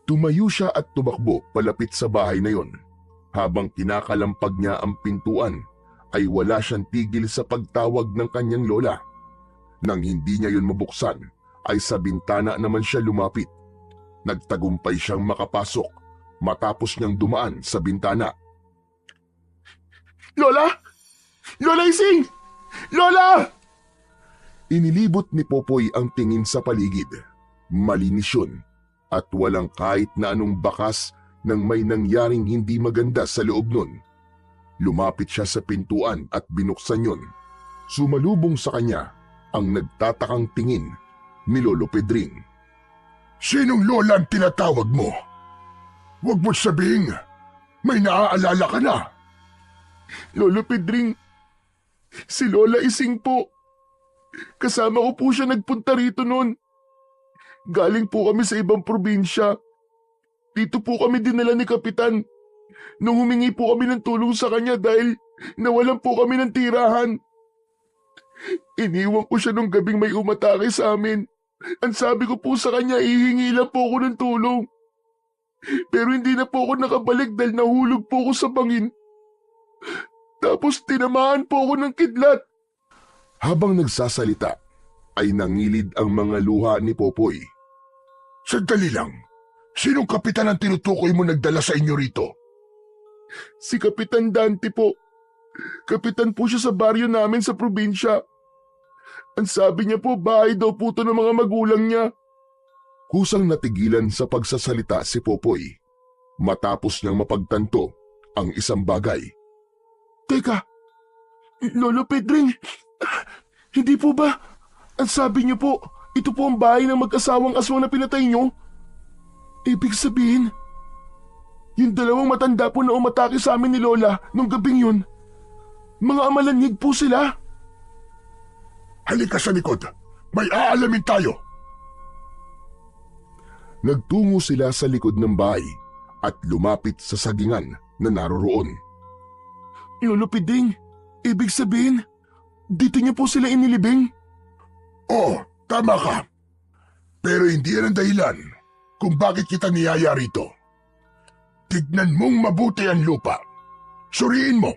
Tumayo siya at tumakbo palapit sa bahay na yon. Habang kinakalampag niya ang pintuan, ay wala siyang tigil sa pagtawag ng kanyang lola. Nang hindi niya yun mabuksan, ay sa bintana naman siya lumapit. Nagtagumpay siyang makapasok matapos niyang dumaan sa bintana. Lola! Lola Ising! Lola! Inilibot ni Popoy ang tingin sa paligid. Malinis yun at walang kahit na anong bakas ng may nangyaring hindi maganda sa loob nun. Lumapit siya sa pintuan at binuksan yun. Sumalubong sa kanya ang nagtatakang tingin ni Lolo Pedring. Sinong lola ang tinatawag mo? Huwag mo sabihin, may naaalala ka na. Lolo Pedring, si Lola Ising po. Kasama ko po siya nagpunta rito noon. Galing po kami sa ibang probinsya. Dito po kami dinala ni Kapitan nung humingi po kami ng tulong sa kanya dahil nawalan po kami ng tirahan. Iniwan ko siya nung gabing may umatake sa amin. Ang sabi ko po sa kanya, ihingi lang po ako ng tulong. Pero hindi na po ako nakabalik dahil nahulog po ako sa bangin. Tapos tinamaan po ako ng kidlat. Habang nagsasalita, ay nangilid ang mga luha ni Popoy. Sandali lang. Sinong kapitan ang tinutukoy mo nagdala sa inyo rito? Si Kapitan Dante po. Kapitan po siya sa baryo namin sa probinsya. Ang sabi niya po, bahay daw po to ng mga magulang niya. Kusang natigilan sa pagsasalita si Popoy matapos niyang mapagtanto ang isang bagay. Teka, Lolo Pedring, hindi po ba? Ang sabi niyo po, ito po ang bahay ng mag-asawang aswang na pinatay niyo? Ibig sabihin, yung dalawang matanda po na umatake sa amin ni Lola nung gabing yun, mga amalanyig po sila. Halika sa likod. May aalamin tayo. Nagtungo sila sa likod ng bahay at lumapit sa sagingan na naroroon. Lolo Pedring, ibig sabihin, dito niyo po sila inilibing? Oo, tama ka. Pero hindi yan ang dahilan kung bakit kita niyaya rito. Tignan mong mabuti ang lupa. Suriin mo.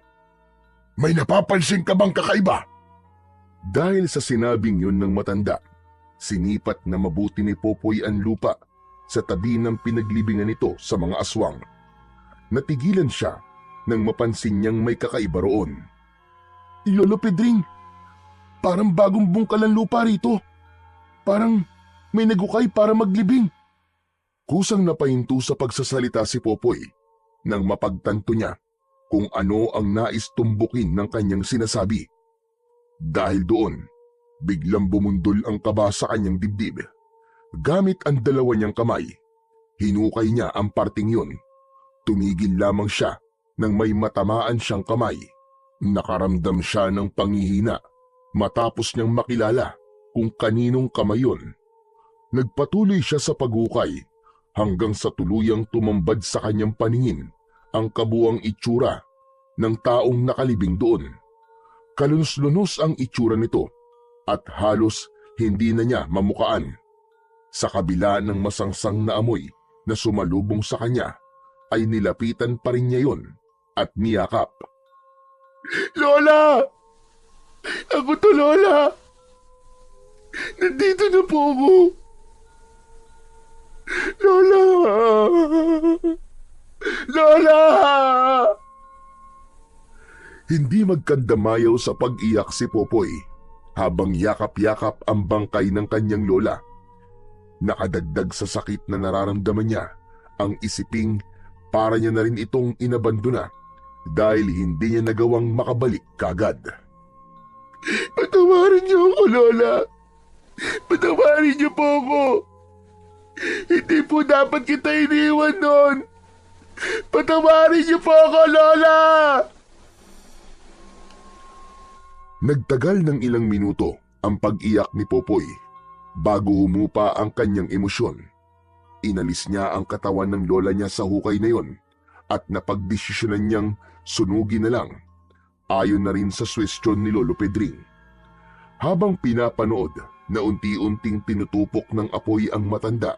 May napapansin ka bang kakaiba? Dahil sa sinabing yun ng matanda, sinipat na mabuti ni Popoy ang lupa sa tabi ng pinaglibingan nito sa mga aswang. Natigilan siya nang mapansin niyang may kakaiba roon. Lolo Pedring, parang bagong bungkal ang lupa rito. Parang may nagukay para maglibing. Kusang napahinto sa pagsasalita si Popoy nang mapagtanto niya kung ano ang nais tumbukin ng kanyang sinasabi. Dahil doon, biglang bumundol ang kaba sa kanyang dibdib. Gamit ang dalawa niyang kamay, hinukay niya ang parting yun. Tumigil lamang siya nang may matamaan siyang kamay. Nakaramdam siya ng panghihina matapos niyang makilala kung kaninong kamay yun. Nagpatuloy siya sa paghukay hanggang sa tuluyang tumambad sa kanyang paningin ang kabuang itsura ng taong nakalibing doon. Kalunos-lunos ang itsura nito at halos hindi na niya mamukaan. Sa kabila ng masangsang na amoy na sumalubong sa kanya, ay nilapitan pa rin niya yon at niyakap. Lola! Ako to, Lola! Nandito na po ako! Lola! Lola! Hindi magkandamayaw sa pag-iyak si Popoy habang yakap-yakap ang bangkay ng kanyang lola. Nakadagdag sa sakit na nararamdaman niya ang isiping para niya na rin itong inabandona dahil hindi niya nagawang makabalik kagad. Patawarin niyo ako, Lola! Patawarin niyo po ako! Hindi po dapat kita iniwan noon! Patawarin niyo po ako, Lola! Nagtagal ng ilang minuto ang pag-iyak ni Popoy bago humupa ang kanyang emosyon. Inalis niya ang katawan ng lola niya sa hukay na yon at napagdesisyonan niyang sunugin na lang, ayon na rin sa suwestyon ni Lolo Pedring. Habang pinapanood na unti-unting tinutupok ng apoy ang matanda,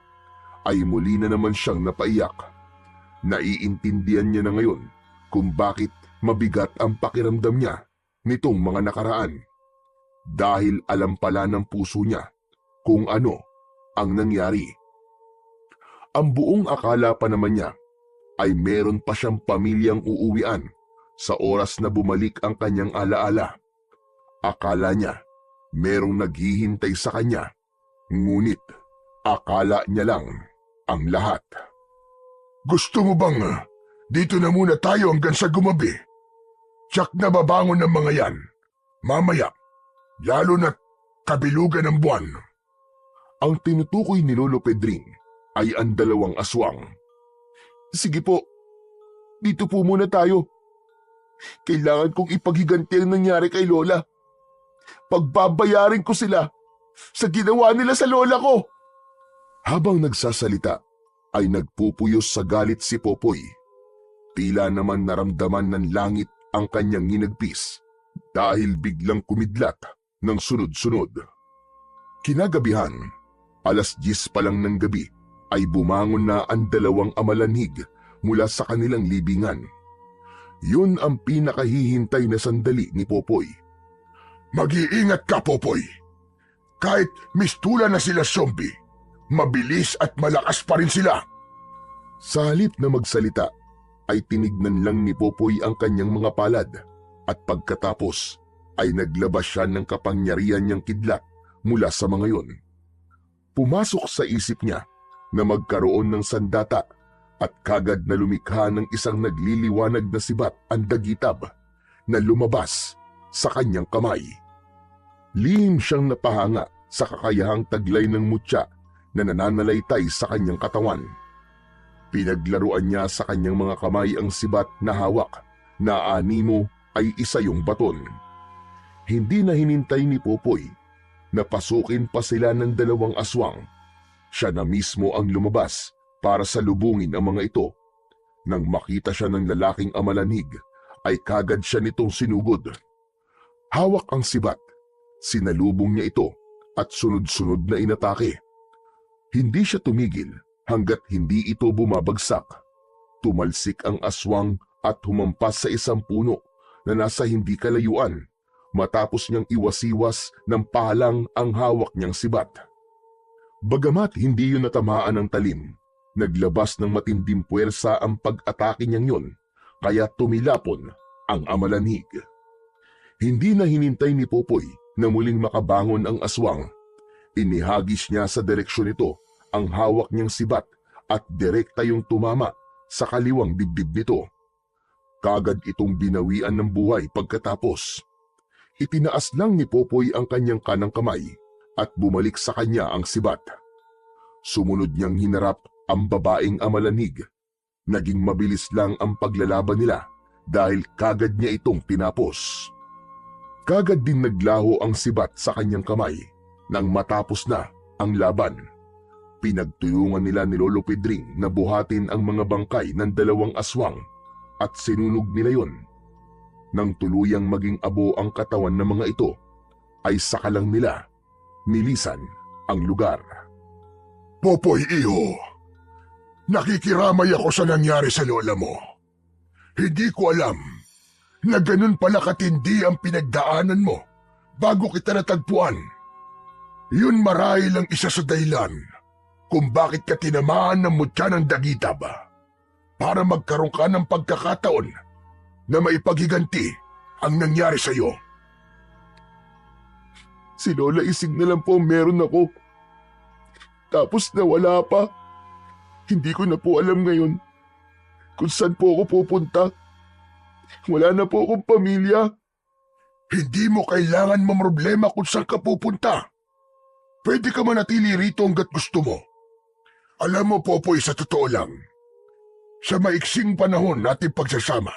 ay muli na naman siyang napaiyak. Naiintindihan niya na ngayon kung bakit mabigat ang pakiramdam niya nitong mga nakaraan. Dahil alam pala ng puso niya kung ano ang nangyari. Ang buong akala pa naman niya ay meron pa siyang pamilyang uuwian sa oras na bumalik ang kanyang alaala. Akala niya merong naghihintay sa kanya, ngunit akala niya lang ang lahat. Gusto mo bang dito na muna tayo hanggang sa gumabi? Tiyak na babangon ng mga yan. Mamaya, lalo na kabilugan ng buwan. Ang tinutukoy ni Lolo Pedring ay ang dalawang aswang. Sige po, dito po muna tayo. Kailangan kong ipaghiganti ang nangyari kay Lola. Pagbabayarin ko sila sa ginawa nila sa lola ko. Habang nagsasalita, ay nagpupuyos sa galit si Popoy. Tila naman naramdaman ng langit ang kanyang hinagpis dahil biglang kumidlat ng sunod-sunod. Kinagabihan, 10:00 pa lang ng gabi ay bumangon na ang dalawang amalanhig mula sa kanilang libingan. Yun ang pinakahihintay na sandali ni Popoy. Mag-iingat ka, Popoy. Kahit mistula na sila zombie, mabilis at malakas pa rin sila. Sa halip na magsalita, ay tinignan lang ni Popoy ang kanyang mga palad at pagkatapos ay naglabas siya ng kapangyarihan niyang kidlat mula sa mga yun. Pumasok sa isip niya na magkaroon ng sandata at kagad na lumikha ng isang nagliliwanag na sibat ang dagitab na lumabas sa kanyang kamay. Lihim siyang napahanga sa kakayahang taglay ng mutya na nananalaytay sa kanyang katawan. Pinaglaruan niya sa kanyang mga kamay ang sibat na hawak na animo ay isa yung baton. Hindi na hinintay ni Popoy na pasukin pa sila ng dalawang aswang. Siya na mismo ang lumabas para salubungin ang mga ito. Nang makita siya ng lalaking amalanhig, ay kagad siya nitong sinugod. Hawak ang sibat, sinalubong niya ito at sunod-sunod na inatake. Hindi siya tumigil hanggat hindi ito bumabagsak. Tumalsik ang aswang at humampas sa isang puno na nasa hindi kalayuan matapos niyang iwasiwas ng palang ang hawak niyang sibat. Bagamat hindi yun natamaan ng talim, naglabas ng matinding puwersa ang pag-atake niyang yun, kaya tumilapon ang amalanhig. Hindi na hinintay ni Popoy na muling makabangon ang aswang. Inihagis niya sa direksyon nito ang hawak niyang sibat at direkta yung tumama sa kaliwang dibdib nito. Kagad itong binawian ng buhay pagkatapos. Itinaas lang ni Popoy ang kanyang kanang kamay at bumalik sa kanya ang sibat. Sumunod niyang hinarap ang babaeng amalanhig. Naging mabilis lang ang paglalaban nila dahil kagad niya itong tinapos. Kagad din naglaho ang sibat sa kanyang kamay nang matapos na ang laban. Pinagtulungan nila ni Lolo Pedring na buhatin ang mga bangkay ng dalawang aswang at sinunog nila yon. Nang tuluyang maging abo ang katawan ng mga ito, ay saka lang nila nilisan ang lugar. Popoy, iho. Nakikiramay ako sa nangyari sa lola mo. Hindi ko alam na ganun pala katindi ang pinagdaanan mo bago kita natagpuan. Yun marahil ang isa sa dahilan kung bakit ka tinamaan ng mutya ng dagitab para magkaroon ka ng pagkakataon na maipaghiganti ang nangyari sa iyo. Si Lola Ising na lang po meron ako. Tapos nawala pa. Hindi ko na po alam ngayon kung saan po ako pupunta. Wala na po akong pamilya. Hindi mo kailangan mamroblema kung saan ka pupunta. Pwede ka manatili rito hanggat gusto mo. Alam mo, Popoy, sa totoo lang, sa maiksing panahon natin pagsasama,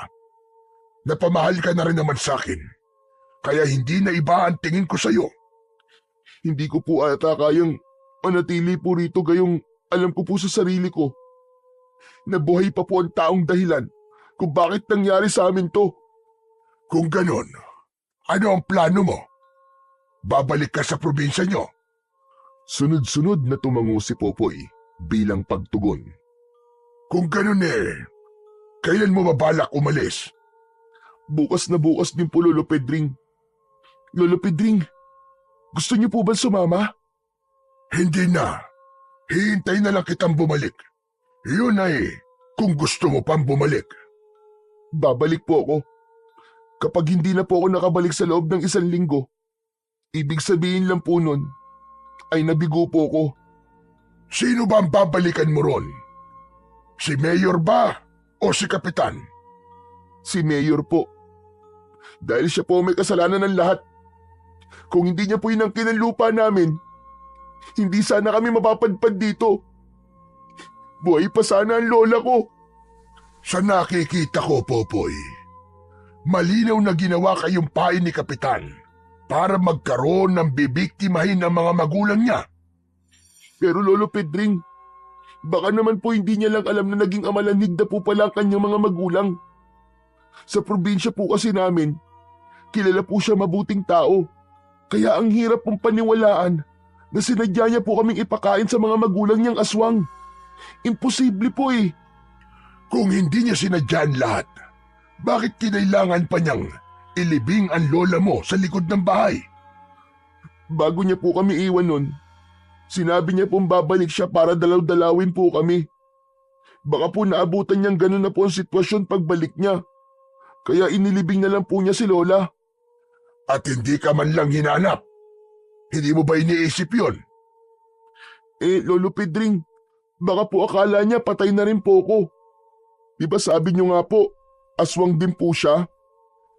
napamahal ka na rin naman sa akin, kaya hindi na iba ang tingin ko sa iyo. Hindi ko po ata kayang manatili po rito gayong alam ko po sa sarili ko. Nabuhay pa po ang taong dahilan kung bakit nangyari sa amin to. Kung ganon, ano ang plano mo? Babalik ka sa probinsya nyo? Sunod-sunod na tumango si Popoy bilang pagtugon. Kung ganon kailan mo mabalak umalis? Bukas na bukas din po, Lolo Pedring. Lolo Pedring, gusto niyo po ba sumama? Hindi na. Hihintay na lang kitang bumalik. Yun ay kung gusto mo pang bumalik. Babalik po ako. Kapag hindi na po ako nakabalik sa loob ng 1 linggo, ibig sabihin lang po nun ay nabigo po ako. Sino ba ang babalikan mo ron? Si Mayor ba o si Kapitan? Si Mayor po. Dahil siya po may kasalanan ng lahat. Kung hindi niya po inangkin ang lupa namin, hindi sana kami mapapadpad dito. Buhay pa sana ang lola ko. Sa nakikita ko, Popoy, malinaw na ginawa kayong pain ni Kapitan para magkaroon ng bibiktimahin ng mga magulang niya. Pero Lolo Pedring, baka naman po hindi niya lang alam na naging amalanhig na po pala ang kanyang mga magulang. Sa probinsya po kasi namin, kilala po siya mabuting tao. Kaya ang hirap pong paniwalaan na sinadya niya po kaming ipakain sa mga magulang niyang aswang. Imposible po eh. Kung hindi niya sinadyan lahat, bakit kinailangan pa niyang ilibing ang lola mo sa likod ng bahay? Bago niya po kami iwan nun, sinabi niya pong babalik siya para dalaw-dalawin po kami. Baka po naabutan niyang ganun na po ang sitwasyon pagbalik niya. Kaya inilibing na lang po niya si Lola. At hindi ka man lang hinanap. Hindi mo ba iniisip yon? Lolo Pedring, baka po akala niya patay na rin po ako. Di ba sabi niyo nga po, aswang din po siya?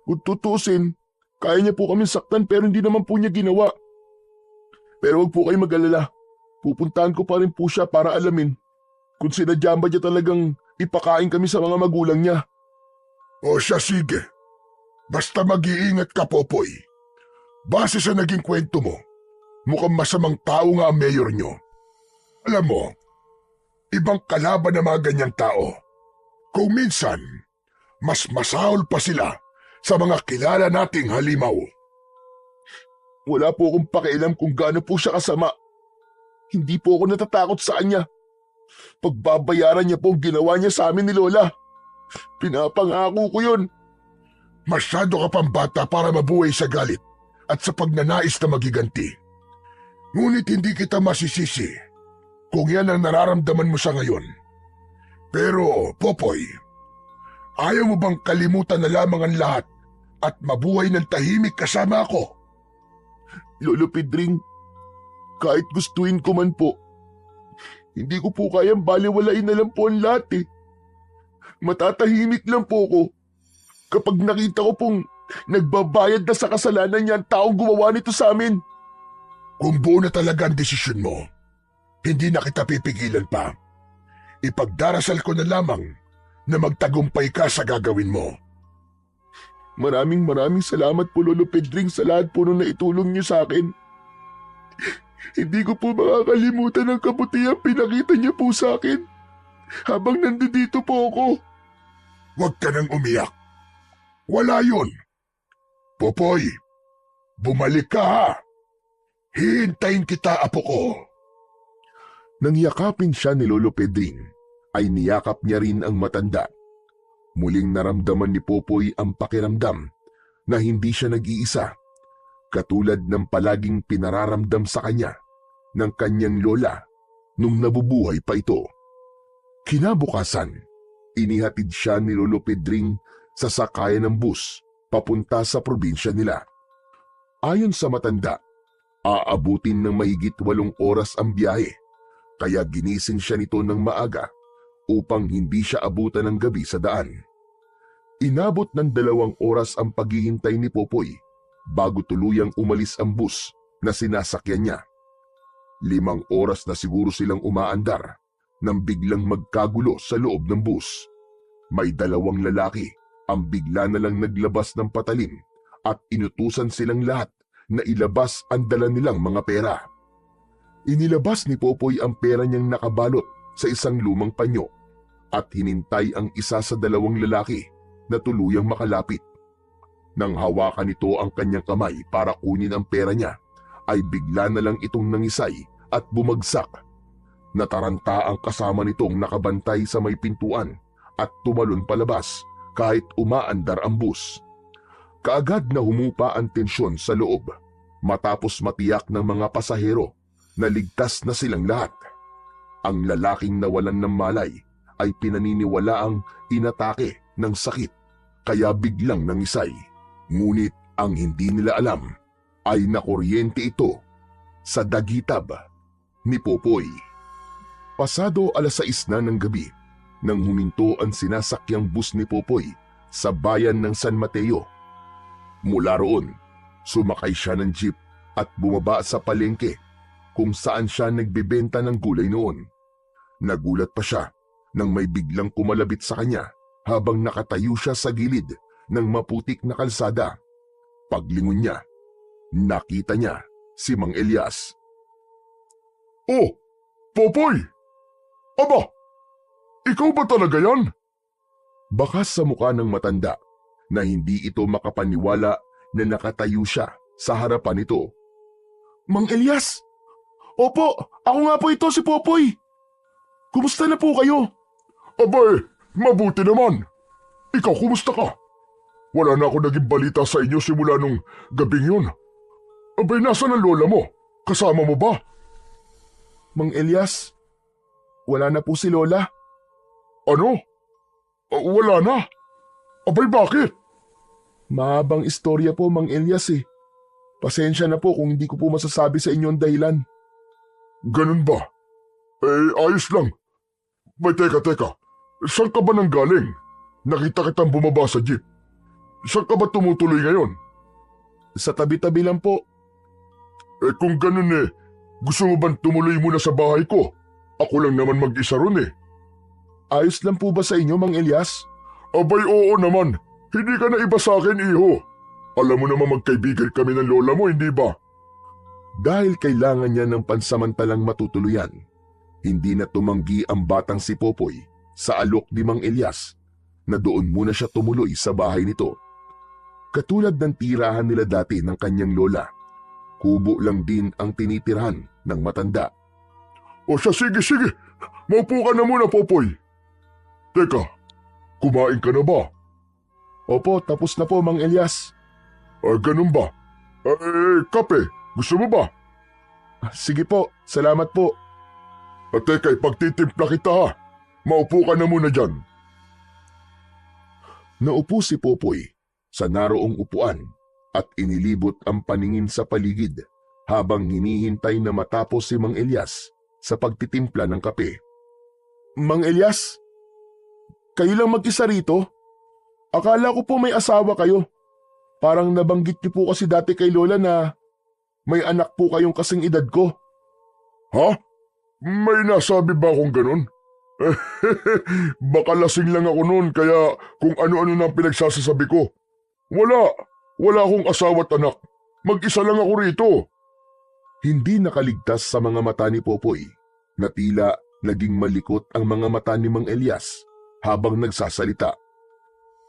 Kung tutusin, kaya niya po kami saktan pero hindi naman po niya ginawa. Pero huwag po kayo mag-alala. Pupuntahan ko pa rin po siya para alamin kung sinadya ba niya talagang ipakain kami sa mga magulang niya. O siya, sige. Basta mag-iingat ka, Popoy. Base sa naging kwento mo, mukhang masamang tao nga ang mayor nyo. Alam mo, ibang kalaban ng mga ganyang tao. Kung minsan, mas masahol pa sila sa mga kilala nating halimaw. Wala po akong pakialam kung gaano po siya kasama. Hindi po ako natatakot sa kanya. Pagbabayaran niya po ang ginawa niya sa amin ni Lola. Pinapangako ko yun. Masyado ka pang bata para mabuhay sa galit at sa pagnanais na magiganti. Ngunit hindi kita masisisi kung yan ang nararamdaman mo sa ngayon. Pero, Popoy, ayaw mo bang kalimutan na lamang ang lahat at mabuhay ng tahimik kasama ako? Lolo Pedring, kahit gustuin ko man po, hindi ko po kayang baliwalain na lang po ang lahat eh. Matatahimik lang po ko kapag nakita ko pong nagbabayad na sa kasalanan niya ang taong gumawa nito sa amin. Kung buo na talaga ang desisyon mo, hindi na kita pipigilan pa. Ipagdarasal ko na lamang na magtagumpay ka sa gagawin mo. Maraming salamat po Lolo Pedring sa lahat po nung naitulong niyo sa akin. Hindi ko po makakalimutan ang kabutihan pinakita niyo po sa akin habang nandito po ako. Huwag ka nang umiyak. Wala yun. Popoy, bumalik ka ha. Hihintayin kita, apo ko. Nang yakapin siya ni Lolo Pedring, ay niyakap niya rin ang matanda. Muling naramdaman ni Popoy ang pakiramdam na hindi siya nag-iisa, katulad ng palaging pinararamdam sa kanya ng kanyang lola nung nabubuhay pa ito. Kinabukasan, inihatid siya ni Lolo Pedring sa sakayan ng bus papunta sa probinsya nila. Ayon sa matanda, aabutin ng mahigit 8 oras ang biyahe, kaya ginising siya nito ng maaga upang hindi siya abutan ng gabi sa daan. Inabot ng 2 oras ang paghihintay ni Popoy bago tuluyang umalis ang bus na sinasakyan niya. 5 oras na siguro silang umaandar nang biglang magkagulo sa loob ng bus. May 2 lalaki ang bigla na lang naglabas ng patalim at inutusan silang lahat na ilabas ang dala nilang mga pera. Inilabas ni Popoy ang pera niyang nakabalot sa isang lumang panyo at hinintay ang isa sa 2 lalaki na tuluyang makalapit. Nang hawakan nito ang kanyang kamay para kunin ang pera niya, ay bigla na lang itong nangisay at bumagsak. Nataranta ang kasama nitong nakabantay sa may pintuan at tumalon palabas kahit umaandar ang bus. Kaagad na humupa ang tensyon sa loob matapos matiyak ng mga pasahero na ligtas na silang lahat. Ang lalaking nawalan ng malay ay pinaniniwalaang inatake ng sakit kaya biglang nangisay. Ngunit ang hindi nila alam ay nakuryente ito sa dagitab ni Popoy. Pasado 6:00 na ng gabi nang huminto ang sinasakyang bus ni Popoy sa bayan ng San Mateo. Mula roon, sumakay siya ng jeep at bumaba sa palengke kung saan siya nagbebenta ng gulay noon. Nagulat pa siya nang may biglang kumalabit sa kanya habang nakatayo siya sa gilid ng maputik na kalsada. Paglingon niya, nakita niya si Mang Elias. Oh, Popoy! Aba, ikaw ba talaga yan? Bakas sa mukha ng matanda na hindi ito makapaniwala na nakatayo siya sa harapan nito. Mang Elias! Opo, ako nga po ito si Popoy. Kumusta na po kayo? Abay, mabuti naman. Ikaw, kumusta ka? Wala na ako naging balita sa inyo simula nung gabing yun. Abay, nasaan ang lola mo? Kasama mo ba? Mang Elias, wala na po si Lola. Ano? Wala na? Abay, bakit? Mahabang istorya po, Mang Elias eh. Pasensya na po kung hindi ko po masasabi sa inyo ang dahilan. Ganun ba? Ayos lang. May teka. Saan ka ba nanggaling? Nakita kitang bumaba sa jeep. Saan ka ba tumutuloy ngayon? Sa tabi-tabi lang po. Kung ganun gusto mo bang tumuloy muna sa bahay ko? Ako lang naman mag-isa ron Ayos lang po ba sa inyo, Mang Elias? Abay, oo naman. Hindi ka na iba sa akin, iho. Alam mo naman magkaibigan kami ng lola mo, hindi ba? Dahil kailangan niya ng pansamantalang matutuluyan, hindi na tumanggi ang batang si Popoy sa alok ni Mang Elias na doon muna siya tumuloy sa bahay nito. Katulad ng tirahan nila dati ng kanyang lola, kubo lang din ang tinitirahan ng matanda. O siya, sige. Maupo ka na muna, Popoy. Teka, kumain ka na ba? Opo, tapos na po, Mang Elias. Ganun ba? Kape, gusto mo ba? Sige po, salamat po. Teka, ipagtitimpla kita ha. Maupo ka na muna dyan. Naupo si Popoy sa naroong upuan at inilibot ang paningin sa paligid habang hinihintay na matapos si Mang Elias sa pagtitimpla ng kape. Mang Elias, kayo lang mag-isa rito? Akala ko po may asawa kayo. Parang nabanggit niyo po kasi dati kay Lola na may anak po kayong kasing edad ko. Ha? May nasabi ba akong ganun? Baka lasing lang ako noon kaya kung ano-ano nang pinagsasasabi ko. Wala akong asawa't anak. Mag-isa lang ako rito. Hindi nakaligtas sa mga mata ni Popoy na tila naging malikot ang mga mata ni Mang Elias habang nagsasalita.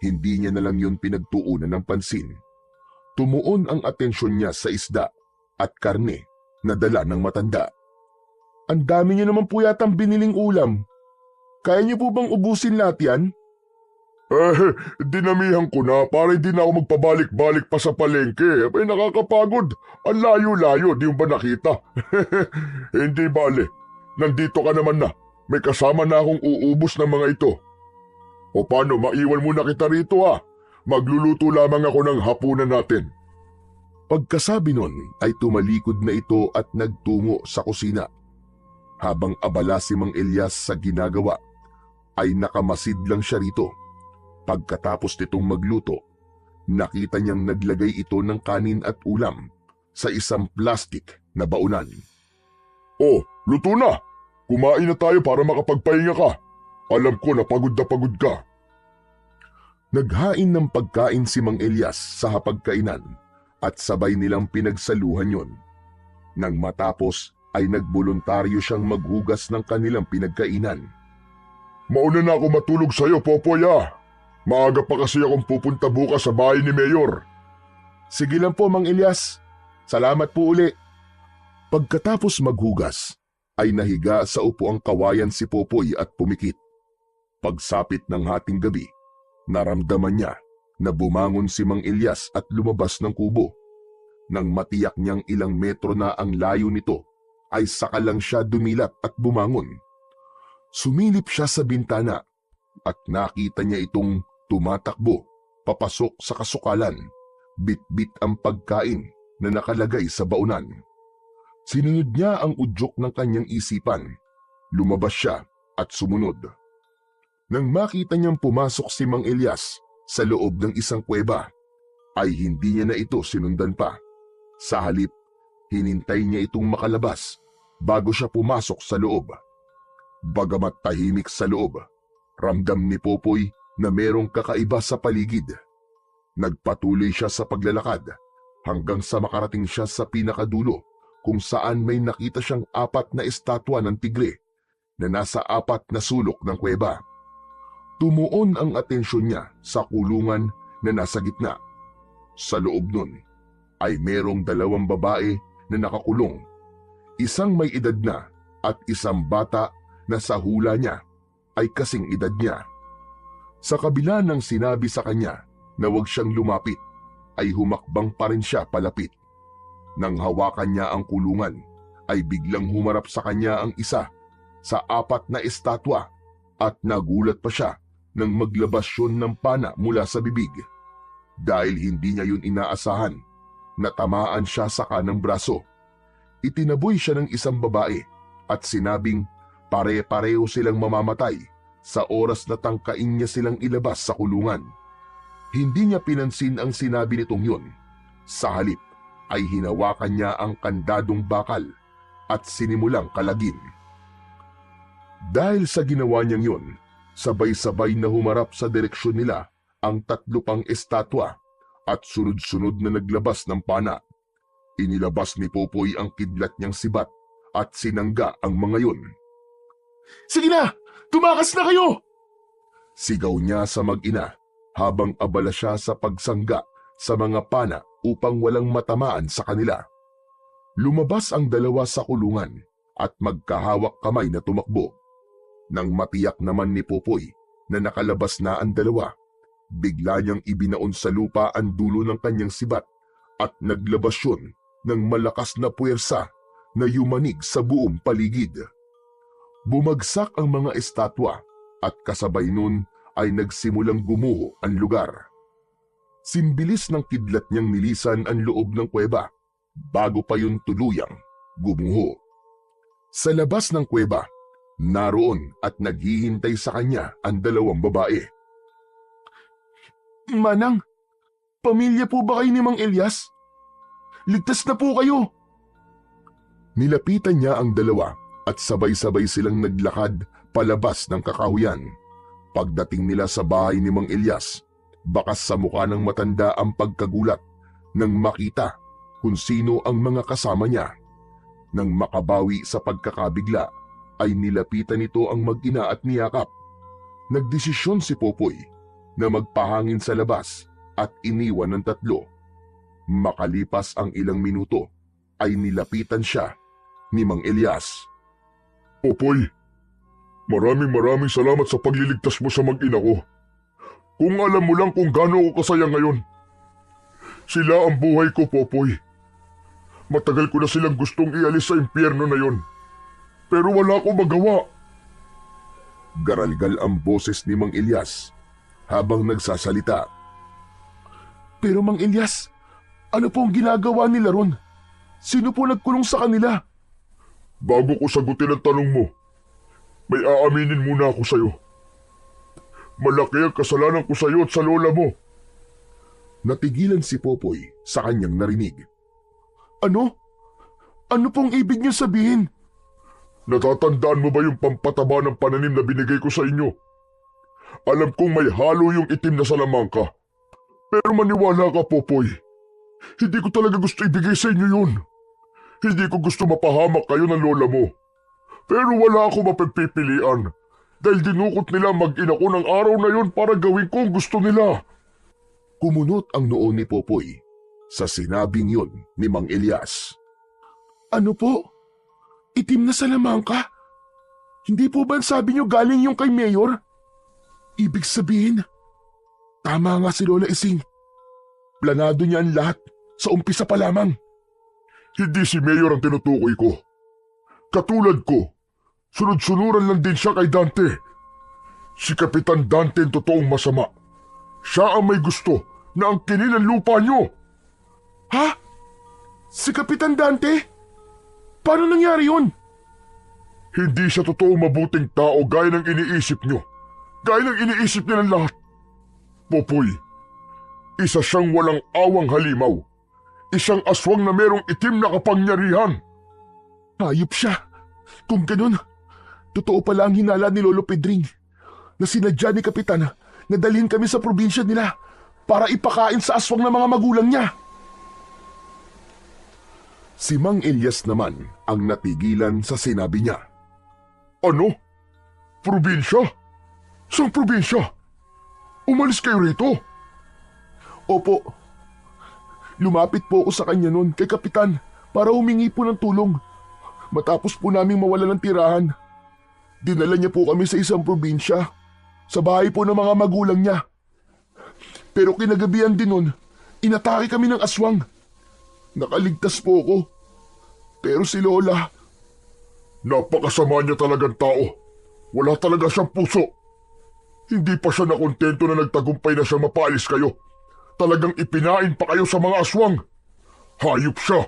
Hindi niya na lang yun pinagtuunan ng pansin. Tumuon ang atensyon niya sa isda at karne na dala ng matanda. Ang dami niyo naman po yatang biniling ulam. Kaya niyo po bang ubusin lahat yan? Dinamihan ko na para hindi na ako magpabalik-balik pa sa palengke. Nakakapagod. Ang layo-layo, di mo ba nakita? Hindi bale. Nandito ka naman na. May kasama na akong uubos ng mga ito. O paano, maiwan muna kita rito ha. Magluluto lamang ako ng hapunan natin. Pagkasabi nun ay tumalikod na ito at nagtungo sa kusina. Habang abala si Mang Elias sa ginagawa, ay nakamasid lang siya rito. Pagkatapos nitong magluto, nakita niyang naglagay ito ng kanin at ulam sa isang plastik na baunan. Oh, luto na! Kumain na tayo para makapagpahinga ka. Alam ko na pagod ka. Naghain ng pagkain si Mang Elias sa hapagkainan at sabay nilang pinagsaluhan yon. Nang matapos ay nagboluntaryo siyang maghugas ng kanilang pinagkainan. Mauna na ako matulog sa'yo, Popoy ha. Maaga pa kasi akong pupunta bukas sa bahay ni Mayor. Sige lang po, Mang Elias. Salamat po uli. Pagkatapos maghugas, ay nahiga sa upuang kawayan si Popoy at pumikit. Pagsapit ng hating gabi, naramdaman niya na bumangon si Mang Elias at lumabas ng kubo. Nang matiyak niyang ilang metro na ang layo nito, ay saka lang siya dumilat at bumangon. Sumilip siya sa bintana at nakita niya itong tumatakbo papasok sa kasukalan, bit-bit ang pagkain na nakalagay sa baunan. Sinunod niya ang udyok ng kanyang isipan. Lumabas siya at sumunod. Nang makita niyang pumasok si Mang Elias sa loob ng isang kuweba, ay hindi niya na ito sinundan pa. Sa halip, hinintay niya itong makalabas bago siya pumasok sa loob. Bagamat tahimik sa loob, ramdam ni Popoy na merong kakaiba sa paligid. Nagpatuloy siya sa paglalakad hanggang sa makarating siya sa pinakadulo kung saan may nakita siyang 4 na estatwa ng tigre na nasa 4 na sulok ng kuweba. Tumuon ang atensyon niya sa kulungan na nasa gitna. Sa loob nun ay merong 2 babae na nakakulong, isang may edad na at isang bata na sa hula niya ay kasing edad niya. Sa kabila ng sinabi sa kanya na huwag siyang lumapit, ay humakbang pa rin siya palapit. Nang hawakan niya ang kulungan, ay biglang humarap sa kanya ang isa sa 4 na estatwa at nagulat pa siya nang maglabas yun ng pana mula sa bibig. Dahil hindi niya yun inaasahan, natamaan siya sa kanang braso. Itinaboy siya ng isang babae at sinabing pare-pareho silang mamamatay sa oras na tangkain niya silang ilabas sa kulungan. Hindi niya pinansin ang sinabi nitong yun. Sa halip ay hinawakan niya ang kandadong bakal at sinimulang kalagin. Dahil sa ginawa niyang yun, sabay-sabay na humarap sa direksyon nila ang 3 pang estatwa at sunod-sunod na naglabas ng pana. Inilabas ni Popoy ang kidlat niyang sibat at sinangga ang mga yun. Sige na! Tumakas na kayo! Sigaw niya sa mag-ina habang abala siya sa pagsangga sa mga pana upang walang matamaan sa kanila. Lumabas ang 2 sa kulungan at magkahawak kamay na tumakbo. Nang matiyak naman ni Popoy na nakalabas na ang 2, bigla niyang ibinaon sa lupa ang dulo ng kanyang sibat at naglabas yun ng malakas na puwersa na yumanig sa buong paligid. Bumagsak ang mga estatwa at kasabay nun ay nagsimulang gumuho ang lugar. Simbilis ng kidlat niyang nilisan ang loob ng kuweba bago pa yun tuluyang gumuho. Sa labas ng kuweba, naroon at naghihintay sa kanya ang 2 babae. Manang, pamilya po ba kayo ni Mang Elias? Ligtas na po kayo! Nilapitan niya ang 2 at sabay-sabay silang naglakad palabas ng kakahuyan. Pagdating nila sa bahay ni Mang Elias, bakas sa mukha ng matanda ang pagkagulat nang makita kung sino ang mga kasama niya. Nang makabawi sa pagkakabigla, ay nilapitan nito ang mag-ina at niyakap. Nagdesisyon si Popoy na magpahangin sa labas at iniwan ng 3. Makalipas ang ilang minuto, ay nilapitan siya ni Mang Elias. Popoy, maraming salamat sa pagliligtas mo sa mag-ina ko. Kung alam mo lang kung gaano ako kasaya ngayon. Sila ang buhay ko, Popoy. Matagal ko na silang gustong ialis sa impyerno na yon. Pero wala ko magawa. Garalgal ang boses ni Mang Elias habang nagsasalita. Pero Mang Elias, ano po ang ginagawa nila ron? Sino po nagkulong sa kanila? Bago ko sagutin ang tanong mo, may aaminin muna ako sa'yo. Malaki ang kasalanan ko sa'yo at sa lola mo. Natigilan si Popoy sa kanyang narinig. Ano? Ano pong ibig niyo sabihin? Natatandaan mo ba yung pampataba ng pananim na binigay ko sa inyo? Alam kong may halo yung itim na salamangka. Pero maniwala ka, Popoy. Hindi ko talaga gusto ibigay sa inyo yun. Hindi ko gusto mapahamak kayo ng lola mo. Pero wala ako mapagpipilian dahil dinukot nila mag-ina ko ng araw na yon para gawin ko ang gusto nila. Kumunot ang noo ni Popoy sa sinabing yun ni Mang Elias. Ano po? Itim na salamangka? Hindi po ba sabi niyo galing yung kay Mayor? Ibig sabihin, tama nga si Lola Ising. Planado niya ang lahat sa umpisa pa lamang. Hindi si Mayor ang tinutukoy ko. Katulad ko, sunod-sunuran lang din siya kay Dante. Si Kapitan Dante ang totoong masama. Siya ang may gusto na angkinin ang lupa niyo. Ha? Si Kapitan Dante? Paano nangyari yun? Hindi siya totoong mabuting tao gaya ng iniisip niyo. Gaya ng iniisip niya ng lahat. Popoy, isa siyang walang awang halimaw. Isang aswang na merong itim na kapangyarihan. Hayop siya. Kung ganun, totoo pala ang hinala ni Lolo Pedring na sinadya ni Kapitan na dalhin kami sa probinsya nila para ipakain sa aswang ng mga magulang niya. Si Mang Elias naman ang natigilan sa sinabi niya. Ano? Probinsya? Saan probinsya? Umalis kayo rito? Opo. Lumapit po ako sa kanya noon kay Kapitan para humingi po ng tulong. Matapos po naming mawala ng tirahan. Dinala niya po kami sa isang probinsya, sa bahay po ng mga magulang niya. Pero kinagabihan din nun, inatake kami ng aswang. Nakaligtas po ako. Pero si Lola, Napakasama niya talagang tao. Wala talaga siyang puso. Hindi pa siya nakontento na nagtagumpay na siyang mapaalis kayo. Talagang ipinain pa kayo sa mga aswang. Hayop siya.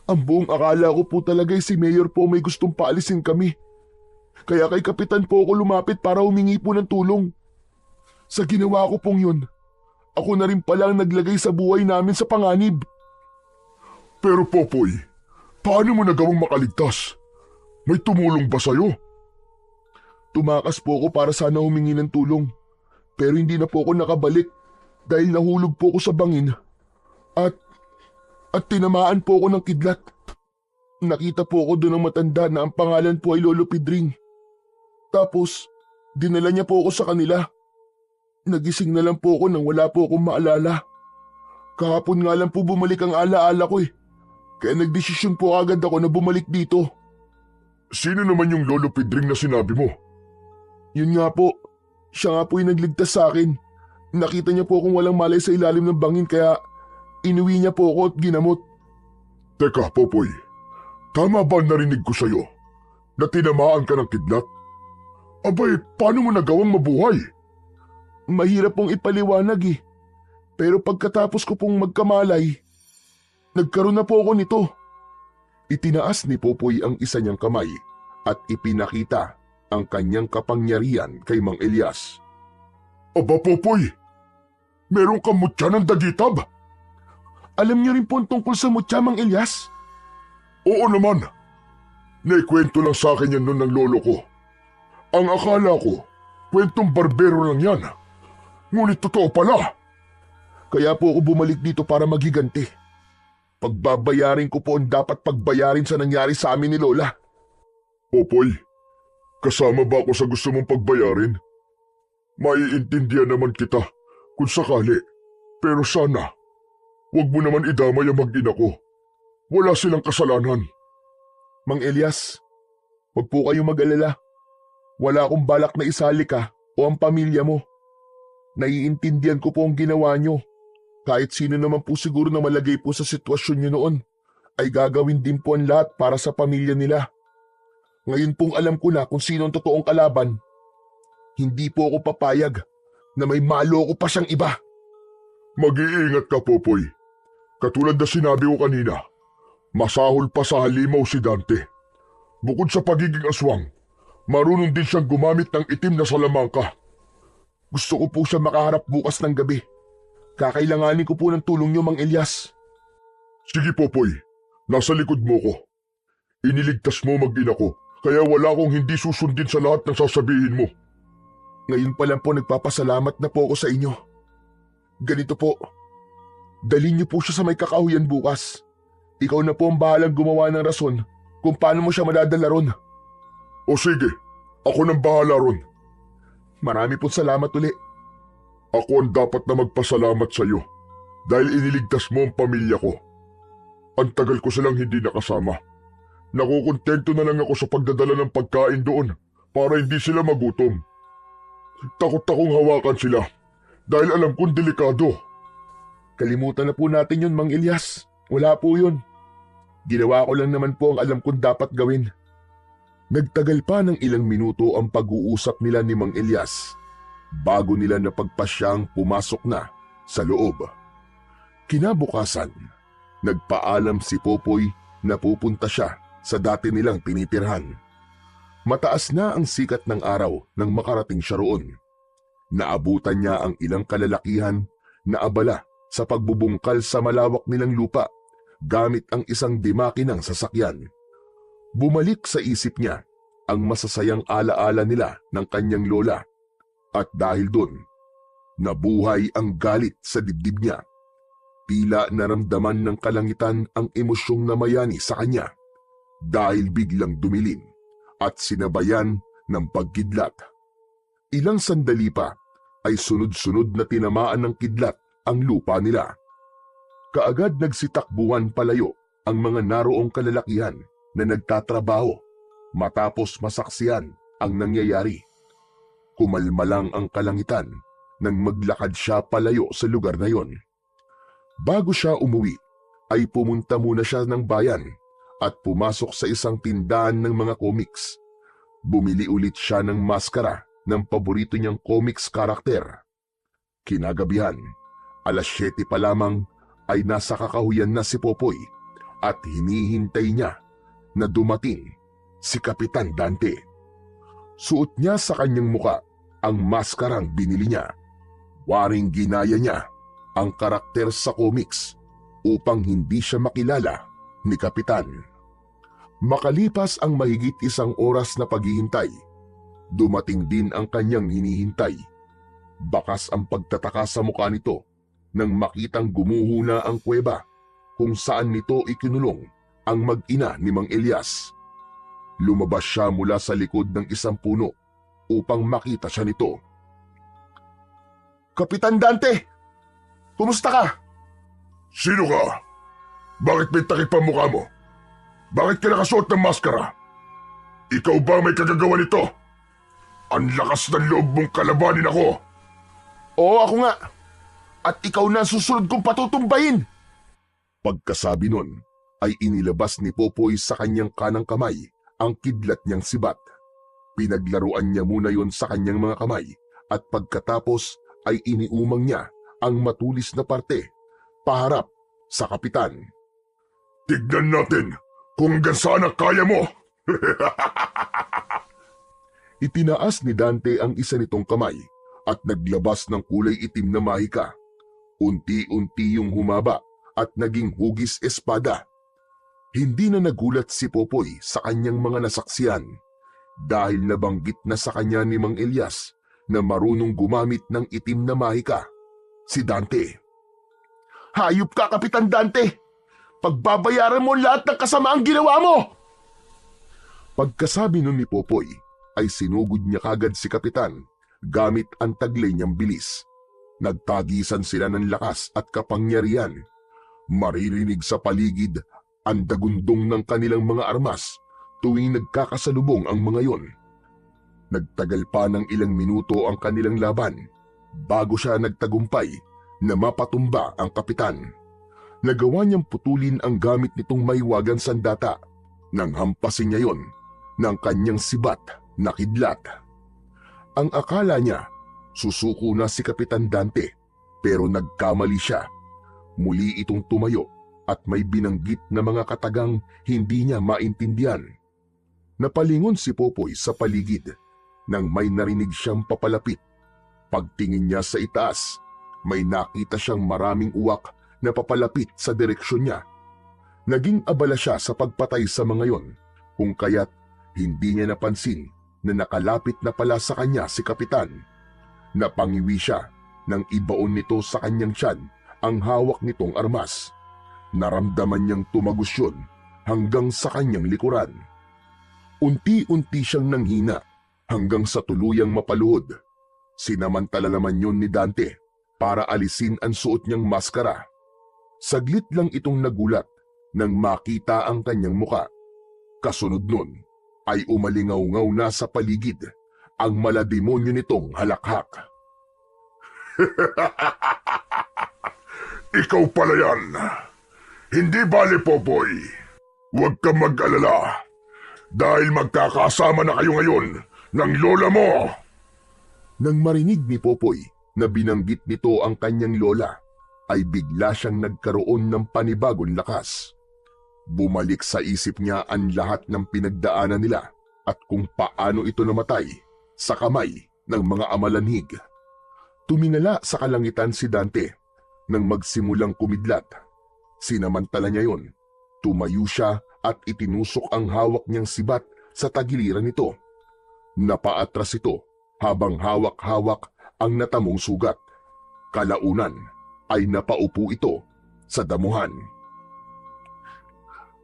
ang buong akala ko po talaga si Mayor po may gustong paalisin kami. Kaya kay Kapitan po ako lumapit para humingi po ng tulong. Sa ginawa ko pong yun, ako na rin palang naglagay sa buhay namin sa panganib. Pero Popoy, paano mo nagawang makaligtas? May tumulong ba sa'yo? Tumakas po ako para sana humingi ng tulong. Pero hindi na po ako nakabalik dahil nahulog po ako sa bangin. At tinamaan po ako ng kidlat. Nakita po ako doon ng matanda na ang pangalan po ay Lolo Pidring. Tapos, dinala niya po ako sa kanila. Nagising na lang po ako nang wala po akong maalala. Kahapon nga lang po bumalik ang alaala ko eh. Kaya nagdesisyon po agad ako na bumalik dito. Sino naman yung Lolo Pidring na sinabi mo? Yun nga po, siya nga po yung nagligtas sa akin. Nakita niya po akong walang malay sa ilalim ng bangin kaya inuwi niya po ako at ginamot. Teka, Popoy. Tama ba ang narinig ko sa'yo? Na tinamaan ka ng kidlat? Abay, paano mo nagawang mabuhay? Mahirap pong ipaliwanag eh. Pero pagkatapos ko pong magkamalay, nagkaroon na po ako nito. Itinaas ni Popoy ang isa niyang kamay at ipinakita ang kanyang kapangyarihan kay Mang Elias. Aba, Popoy. Meron kang mutya ng dagitab? Alam niyo rin po ang tungkol sa mutya, Mang Elias? Oo naman. Naikwento lang sa akin yan noon ng lolo ko. Ang akala ko, kwentong barbero lang yan. Ngunit totoo pala. Kaya po ako bumalik dito para magiganti. Pagbabayarin ko po ang dapat pagbayarin sa nangyari sa amin ni Lola. Popoy, kasama ba ako sa gusto mong pagbayarin? Maiintindihan naman kita kung sakali. Pero sana, huwag mo naman idamay ang mag-ina ko. Wala silang kasalanan. Mang Elias, huwag po kayong mag-alala. Wala akong balak na isali ka o ang pamilya mo. Naiintindihan ko po ang ginawa nyo. Kahit sino naman po siguro na malagay po sa sitwasyon nyo noon, ay gagawin din po ang lahat para sa pamilya nila. Ngayon pong alam ko na kung sino ang totoong kalaban. Hindi po ako papayag na may maloko pa siyang iba. Mag-iingat ka, Popoy. Katulad na sinabi ko kanina, masahol pa sa halimaw si Dante. Bukod sa pagiging aswang, marunong din siyang gumamit ng itim na salamangka. Gusto ko po siya makaharap bukas ng gabi. Kakailanganin ko po ng tulong niyo, Mang Elias. Sige, Popoy. Nasa likod mo ko. Iniligtas mo mag-ina ko, kaya wala akong hindi susundin sa lahat ng sasabihin mo. Ngayon pa lang po nagpapasalamat na po ako sa inyo. Ganito po, dalhin niyo po siya sa may kakahuyan bukas. Ikaw na po ang bahalang gumawa ng rason kung paano mo siya madadala ron. O sige, ako nang bahala ron. Marami pong salamat uli. Ako ang dapat na magpasalamat sa iyo dahil iniligtas mo ang pamilya ko. Ang tagal ko silang hindi nakasama. Nakukontento na lang ako sa pagdadala ng pagkain doon para hindi sila magutom. Takot akong hawakan sila dahil alam kong delikado. Kalimutan na po natin yun, Mang Elias. Wala po yun. Ginawa ko lang naman po ang alam kong dapat gawin. Nagtagal pa ng ilang minuto ang pag-uusap nila ni Mang Elias bago nila napagpasyang pumasok na sa loob. Kinabukasan, nagpaalam si Popoy na pupunta siya sa dati nilang tinitirhan. Mataas na ang sikat ng araw nang makarating siya roon. Naabutan niya ang ilang kalalakihan na abala sa pagbubungkal sa malawak nilang lupa gamit ang isang dimakinang sasakyan. Bumalik sa isip niya ang masasayang alaala nila ng kanyang lola at dahil doon, nabuhay ang galit sa dibdib niya. Tila naramdaman ng kalangitan ang emosyong namayani sa kanya dahil biglang dumilim at sinabayan ng pagkidlat. Ilang sandali pa ay sunod-sunod na tinamaan ng kidlat ang lupa nila. Kaagad nagsitakbuhan palayo ang mga naroong kalalakihan na nagtatrabaho Matapos masaksihan ang nangyayari, kumalma lang ang kalangitan nang maglakad siya palayo sa lugar na yon. Bago siya umuwi, ay pumunta muna siya ng bayan at pumasok sa isang tindahan ng mga comics. Bumili ulit siya ng maskara ng paborito niyang comics karakter. Kinagabihan, alas 7 pa lamang ay nasa kakahuyan na si Popoy at hinihintay niya na dumating si Kapitan Dante. Suot niya sa kanyang muka ang maskarang binili niya. Waring ginaya niya ang karakter sa comics upang hindi siya makilala ni Kapitan. Makalipas ang mahigit 1 oras na paghihintay, dumating din ang kanyang hinihintay. Bakas ang pagtataka sa mukha nito nang makitang gumuho na ang kuweba kung saan nito ikinulong ang mag-ina ni Mang Elias. Lumabas siya mula sa likod ng isang puno upang makita siya nito. Kapitan Dante! Kumusta ka? Sino ka? Bakit may takip ang mukha mo? Bakit ka nakasuot ng maskara? Ikaw ba may kagagawa nito? Ang lakas ng loob mong kalabanin ako! Oo, ako nga. At ikaw na susunod kong patutumbayin. Pagkasabi nun, ay inilabas ni Popoy sa kanyang kanang kamay ang kidlat niyang sibat. Pinaglaruan niya muna yon sa kanyang mga kamay at pagkatapos ay iniumang niya ang matulis na parte paharap sa kapitan. Tignan natin kung hanggang saan ang kaya mo! Itinaas ni Dante ang isa nitong kamay at naglabas ng kulay itim na mahika. Unti-unti yung humaba at naging hugis espada. Hindi na nagulat si Popoy sa kanyang mga nasaksiyan dahil nabanggit na sa kanya ni Mang Elias na marunong gumamit ng itim na mahika, si Dante. Hayop ka, Kapitan Dante! Pagbabayaran mo lahat ng kasamaang ginawa mo! Pagkasabi nun ni Popoy, ay sinugod niya kagad si Kapitan gamit ang taglay niyang bilis. Nagtagisan sila ng lakas at kapangyarihan. Maririnig sa paligid ang dagundong ng kanilang mga armas tuwing nagkakasalubong ang mga yon. Nagtagal pa ng ilang minuto ang kanilang laban bago siya nagtagumpay na mapatumba ang kapitan. Nagawa niyang putulin ang gamit nitong maiwagang sandata nang hampasin niya yon ng kanyang sibat na kidlat. Ang akala niya, susuko na si Kapitan Dante, pero nagkamali siya. Muli itong tumayo at may binanggit na mga katagang hindi niya maintindihan. Napalingon si Popoy sa paligid nang may narinig siyang papalapit. Pagtingin niya sa itaas, may nakita siyang maraming uwak na papalapit sa direksyon niya. Naging abala siya sa pagpatay sa mga yon, kung kaya't hindi niya napansin na nakalapit na pala sa kanya si Kapitan. Napangiwi siya nang ibaon nito sa kanyang tiyan ang hawak nitong armas. Naramdaman niyang tumagos yun hanggang sa kanyang likuran. Unti-unti siyang nanghina hanggang sa tuluyang mapaluhod. Sinamantala naman yun ni Dante para alisin ang suot niyang maskara. Saglit lang itong nagulat nang makita ang kanyang muka. Kasunod nun ay umalingaw-ngaw na sa paligid ang malademonyo nitong halakhak. Ikaw pala yan! Hindi bale, Popoy. Huwag kang mag-alala dahil magkakasama na kayo ngayon ng lola mo. Nang marinig ni Popoy na binanggit nito ang kanyang lola, ay bigla siyang nagkaroon ng panibagong lakas. Bumalik sa isip niya ang lahat ng pinagdaanan nila at kung paano ito namatay sa kamay ng mga amalanhig. Tumingala sa kalangitan si Dante nang magsimulang kumidlat. Sinamantala niya yon. Tumayo siya at itinusok ang hawak niyang sibat sa tagiliran nito. Napaatras ito habang hawak-hawak ang natamong sugat. Kalaunan ay napaupo ito sa damuhan.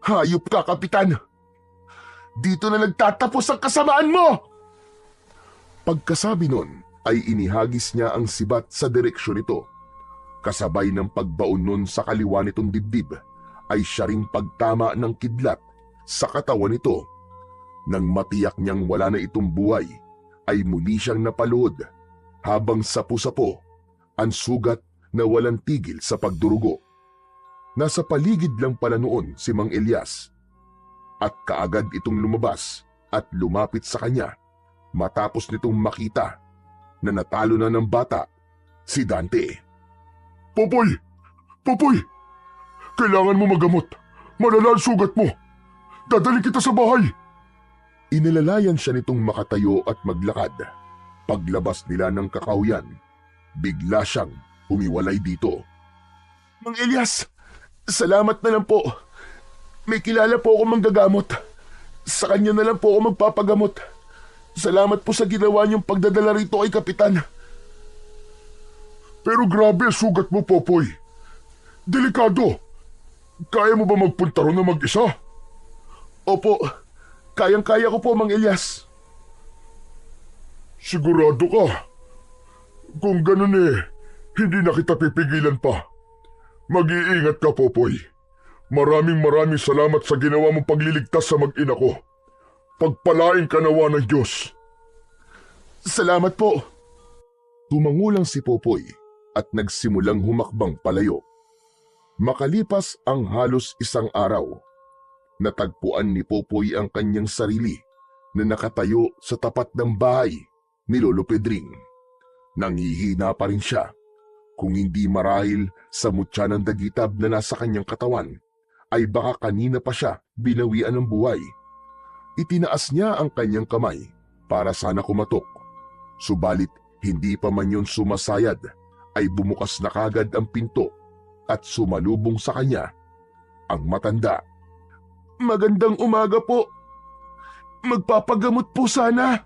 Hayop ka, Kapitan! Dito na nagtatapos ang kasamaan mo! Pagkasabi nun ay inihagis niya ang sibat sa direksyon nito. Kasabay ng pagbaon nun sa kaliwa nitong dibdib ay siya ring pagtama ng kidlat sa katawan nito. Nang matiyak niyang wala na itong buhay, ay muli siyang napaluhod habang sapu-sapo ang sugat na walang tigil sa pagdurugo. Nasa paligid lang pala noon si Mang Elias at kaagad itong lumabas at lumapit sa kanya matapos nitong makita na natalo na ng bata si Dante. Popoy! Popoy! Kailangan mo magamot. Malala ang sugat mo. Dadalhin kita sa bahay. Inilalayan siya nitong makatayo at maglakad. Paglabas nila ng kakahuyan, bigla siyang humiwalay dito. Mang Elias, salamat na lang po. May kilala po ako manggagamot. Sa kanya na lang po ako magpapagamot. Salamat po sa ginawa niyong pagdadala rito kay Kapitan. Pero grabe ang sugat mo, Popoy. Delikado. Kaya mo ba magpunta ron na mag-isa? Opo, kayang-kaya ko po, Mang Elias. Sigurado ka? Kung ganun hindi na kita pipigilan pa. Mag-iingat ka, Popoy. Maraming salamat sa ginawa mong pagliligtas sa mag-ina ko. Pagpalain ka nawa ng Diyos. Salamat po. Tumangulang si Popoy at nagsimulang humakbang palayo. Makalipas ang halos isang araw, natagpuan ni Popoy ang kanyang sarili na nakatayo sa tapat ng bahay ni Lolo Pedring. Nanghihina pa rin siya, kung hindi marahil sa mutya ng dagitab na nasa kanyang katawan, ay baka kanina pa siya binawian ng buhay. Itinaas niya ang kanyang kamay para sana kumatok. Subalit hindi pa man yun sumasayad, ay bumukas na kagad ang pinto at sumalubong sa kanya ang matanda. Magandang umaga po. Magpapagamot po sana.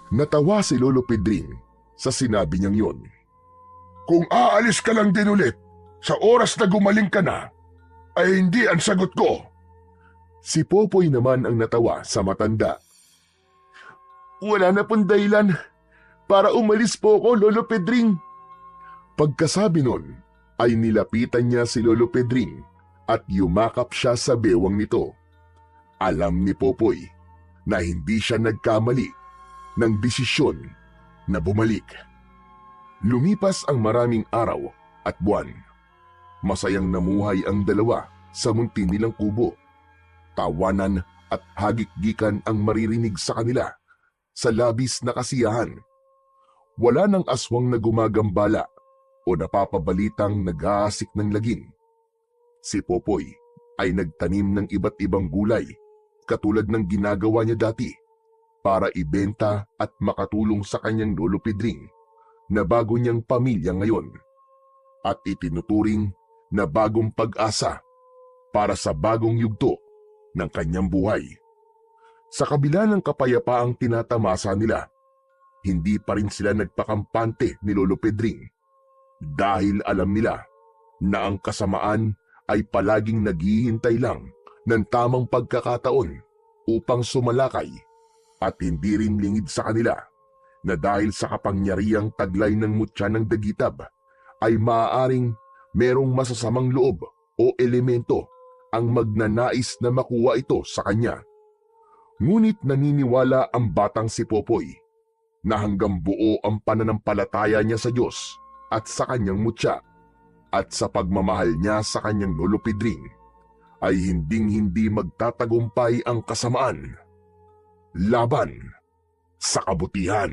Natawa si Lolo Pedring sa sinabi niyang yon. Kung aalis ka lang din ulit, sa oras na gumaling ka na, ay hindi ang sagot ko. Si Popoy naman ang natawa sa matanda. Wala na pong dahilan para umalis po ako, Lolo Pedring. Pagkasabi nun, ay nilapitan niya si Lolo Pedring at yumakap siya sa bewang nito. Alam ni Popoy na hindi siya nagkamali ng desisyon na bumalik. Lumipas ang maraming araw at buwan. Masayang namuhay ang dalawa sa munti nilang kubo. Tawanan at hagik-gikan ang maririnig sa kanila sa labis na kasiyahan. Wala nang aswang na gumagambala o napapabalitang nag-aasik ng lagim. Si Popoy ay nagtanim ng iba't ibang gulay katulad ng ginagawa niya dati para ibenta at makatulong sa kanyang Lolo Pedring na bago niyang pamilya ngayon at itinuturing na bagong pag-asa para sa bagong yugto ng kanyang buhay. Sa kabila ng kapayapaang tinatamasa nila, hindi pa rin sila nagpakampante ni Lolo Pedring dahil alam nila na ang kasamaan ay palaging naghihintay lang ng tamang pagkakataon upang sumalakay at hindi rin lingid sa kanila na dahil sa kapangyarihang taglay ng mutya ng dagitab ay maaaring merong masasamang loob o elemento ang magnanais na makuha ito sa kanya. Ngunit naniniwala ang batang si Popoy na hanggang buo ang pananampalataya niya sa Diyos at sa kanyang mutya at sa pagmamahal niya sa kanyang Lolo Pedring ay hinding-hindi magtatagumpay ang kasamaan laban sa kabutihan.